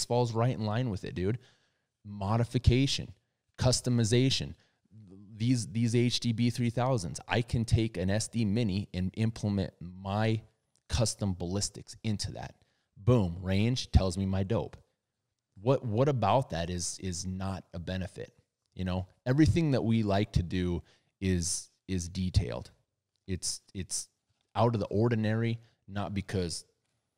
falls right in line with it, dude. Modification, customization, these HDB 3000s. I can take an SD Mini and implement my custom ballistics into that. Boom, range tells me my dope. What about that is not a benefit? Everything that we like to do is detailed. It's out of the ordinary, not because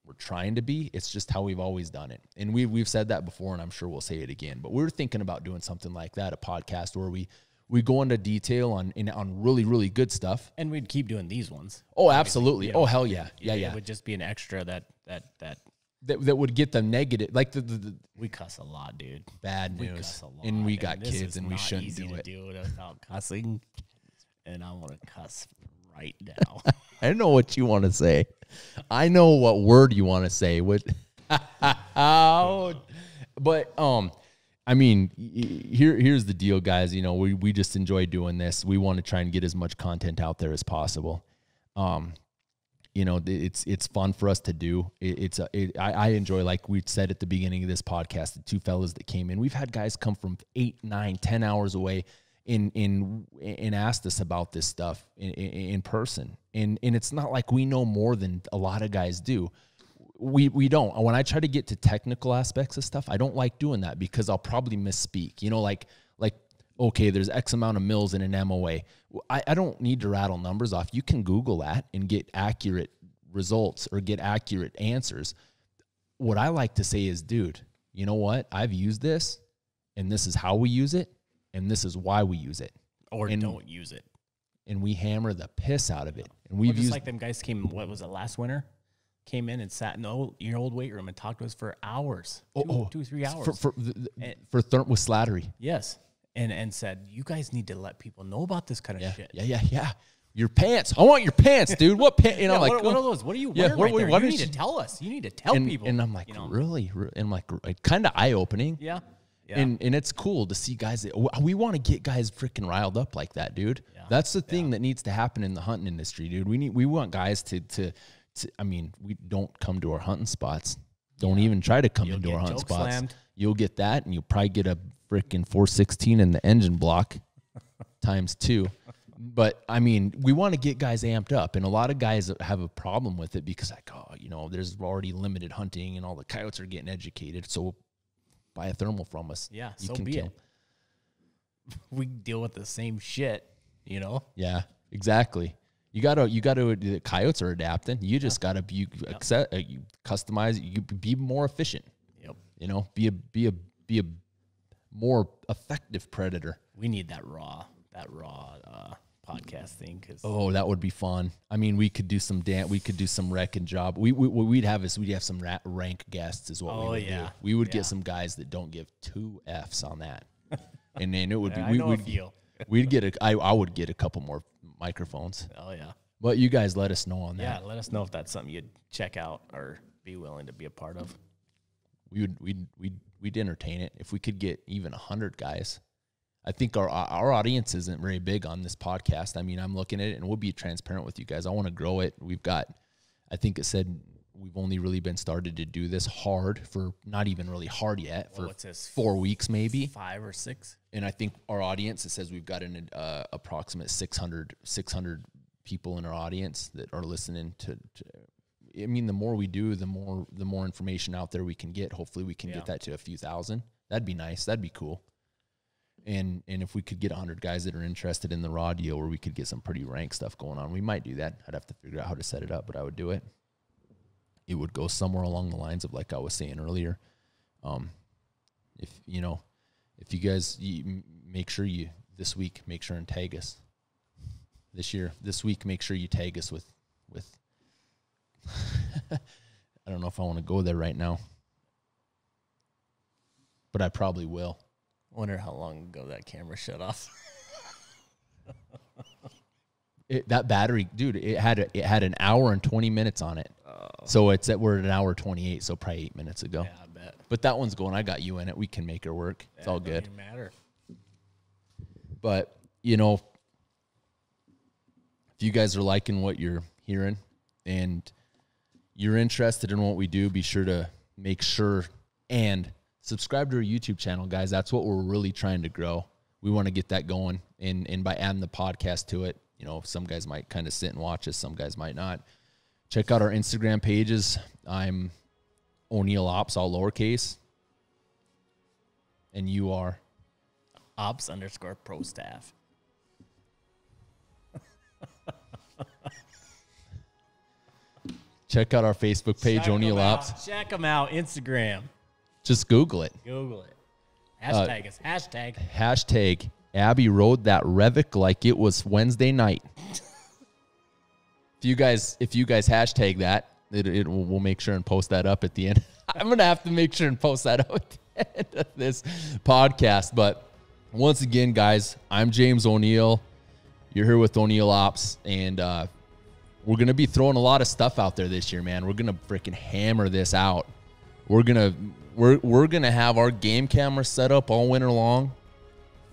we're trying to be. It's just how we've always done it. And we've said that before, and I'm sure we'll say it again. But we're thinking about doing something like that, a podcast where we go into detail on really, really good stuff. And we'd keep doing these ones. Oh, absolutely. Oh, hell yeah. Yeah. It would just be an extra that would get the negative, like the we cuss a lot, dude. Bad news. We cuss a lot. And we got this kids is and we not shouldn't easy do to it. do it without cussing. And I want to cuss right now. I know what you want to say. I know what word you want to say. But here's the deal, guys. We just enjoy doing this. We want to try and get as much content out there as possible. It's fun for us to do. I enjoy, like we said at the beginning of this podcast, the two fellas that came in. We've had guys come from 8, 9, 10 hours away and asked us about this stuff in person. And it's not like we know more than a lot of guys do. We don't. When I try to get to technical aspects of stuff, I don't like doing that because I'll probably misspeak. Like okay, there's X amount of mils in an MOA. I don't need to rattle numbers off. You can Google that and get accurate results or get accurate answers. What I like to say is, dude, you know what? I've used this, and this is how we use it, and this is why we use it. Or don't use it. And we hammer the piss out of it. And we've just used like them guys came, what was it, last winter? Came in and sat in your old weight room and talked to us for hours. 2 or 3 hours. With Slattery. Yes. And said, you guys need to let people know about this kind of shit. Yeah. Your pants. I want your pants, dude. What pants? What are those? What are you wearing right there? You need to tell us. You need to tell people. And I'm like, really? And I'm like, kind of eye-opening. Yeah. And it's cool to see guys. We want to get guys freaking riled up like that, dude. Yeah. That's the thing that needs to happen in the hunting industry, dude. We want guys to we don't come to our hunting spots Don't even try to come You'll into get our hunt choke spots. slammed. You'll get that, and you'll probably get a freaking 416 in the engine block times 2. But, I mean, we want to get guys amped up, and a lot of guys have a problem with it because, like, oh, you know, there's already limited hunting, and all the coyotes are getting educated, so buy a thermal from us. Yeah, you so can be kill. it. We deal with the same shit, you know? Yeah, exactly. You gotta. The coyotes are adapting. You just gotta be you customize. You be more efficient. Yep. You know, be a more effective predator. We need that raw podcast thing. Oh, that would be fun. I mean, we could do some we could do some wrecking job. We'd have some rank guests is what we would do. We would get some guys that don't give 2 Fs on that, and then it would be we'd get I would get a couple more microphones. Oh yeah. But you guys let us know on that. Yeah, let us know if that's something you'd check out or be willing to be a part of. We'd entertain it if we could get even 100 guys. I think our audience isn't very big on this podcast. I mean, I'm looking at it, and we'll be transparent with you guys. I want to grow it. We've got, I think it said we've only really been started to do this hard for not even really hard yet for 4 weeks maybe. 5 or 6. And I think our audience, it says we've got an approximate 600 people in our audience that are listening to. I mean, the more we do, the more information out there we can get. Hopefully we can get that to a few thousand. That'd be nice. That'd be cool. And if we could get 100 guys that are interested in the raw deal where we could get some pretty rank stuff going on, we might do that. I'd have to figure out how to set it up, but I would do it. It would go somewhere along the lines of, like I was saying earlier, if you guys make sure this week, make sure and tag us this week, make sure you tag us with I don't know if I want to go there right now, but I probably will. Wonder how long ago that camera shut off. That battery, dude, it had an hour and 20 minutes on it. So we're at an hour 28, so probably 8 minutes ago. Yeah, I bet. But that one's going. I got you in it. We can make it work. It's all good. Doesn't matter. But, you know, if you guys are liking what you're hearing and you're interested in what we do, be sure to make sure and subscribe to our YouTube channel, guys. That's what we're really trying to grow. We want to get that going. And by adding the podcast to it, you know, some guys might kind of sit and watch us. Some guys might not. Check out our Instagram pages. I'm O'Neill Ops, all lowercase. And you are? Ops_pro staff. Check out our Facebook page, O'Neill Ops. Check them out. Instagram. Just Google it. Google it. Hashtag us. Hashtag Abby rode that Revic like it was Wednesday night. If you guys hashtag that, we'll make sure and post that up at the end. I'm going to have to make sure and post that up at the end of this podcast. But once again, guys, I'm James O'Neill. You're here with O'Neill Ops, and we're going to be throwing a lot of stuff out there this year, man. We're going to freaking hammer this out. We're going to have our game cameras set up all winter long.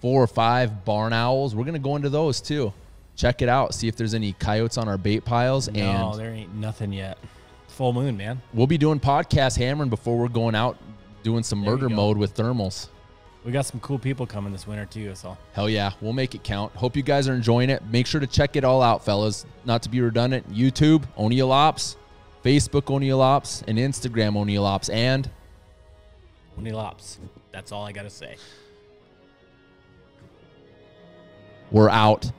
4 or 5 barn owls. We're going to go into those too. Check it out. See if there's any coyotes on our bait piles. No, and there ain't nothing yet. Full moon, man. We'll be doing podcast hammering before we're going out doing some murder mode with thermals. We got some cool people coming this winter too, so. Hell yeah. We'll make it count. Hope you guys are enjoying it. Make sure to check it all out, fellas. Not to be redundant. YouTube, O'Neill Ops. Facebook, O'Neill Ops. And Instagram, O'Neill Ops. And O'Neill Ops. That's all I got to say. We're out.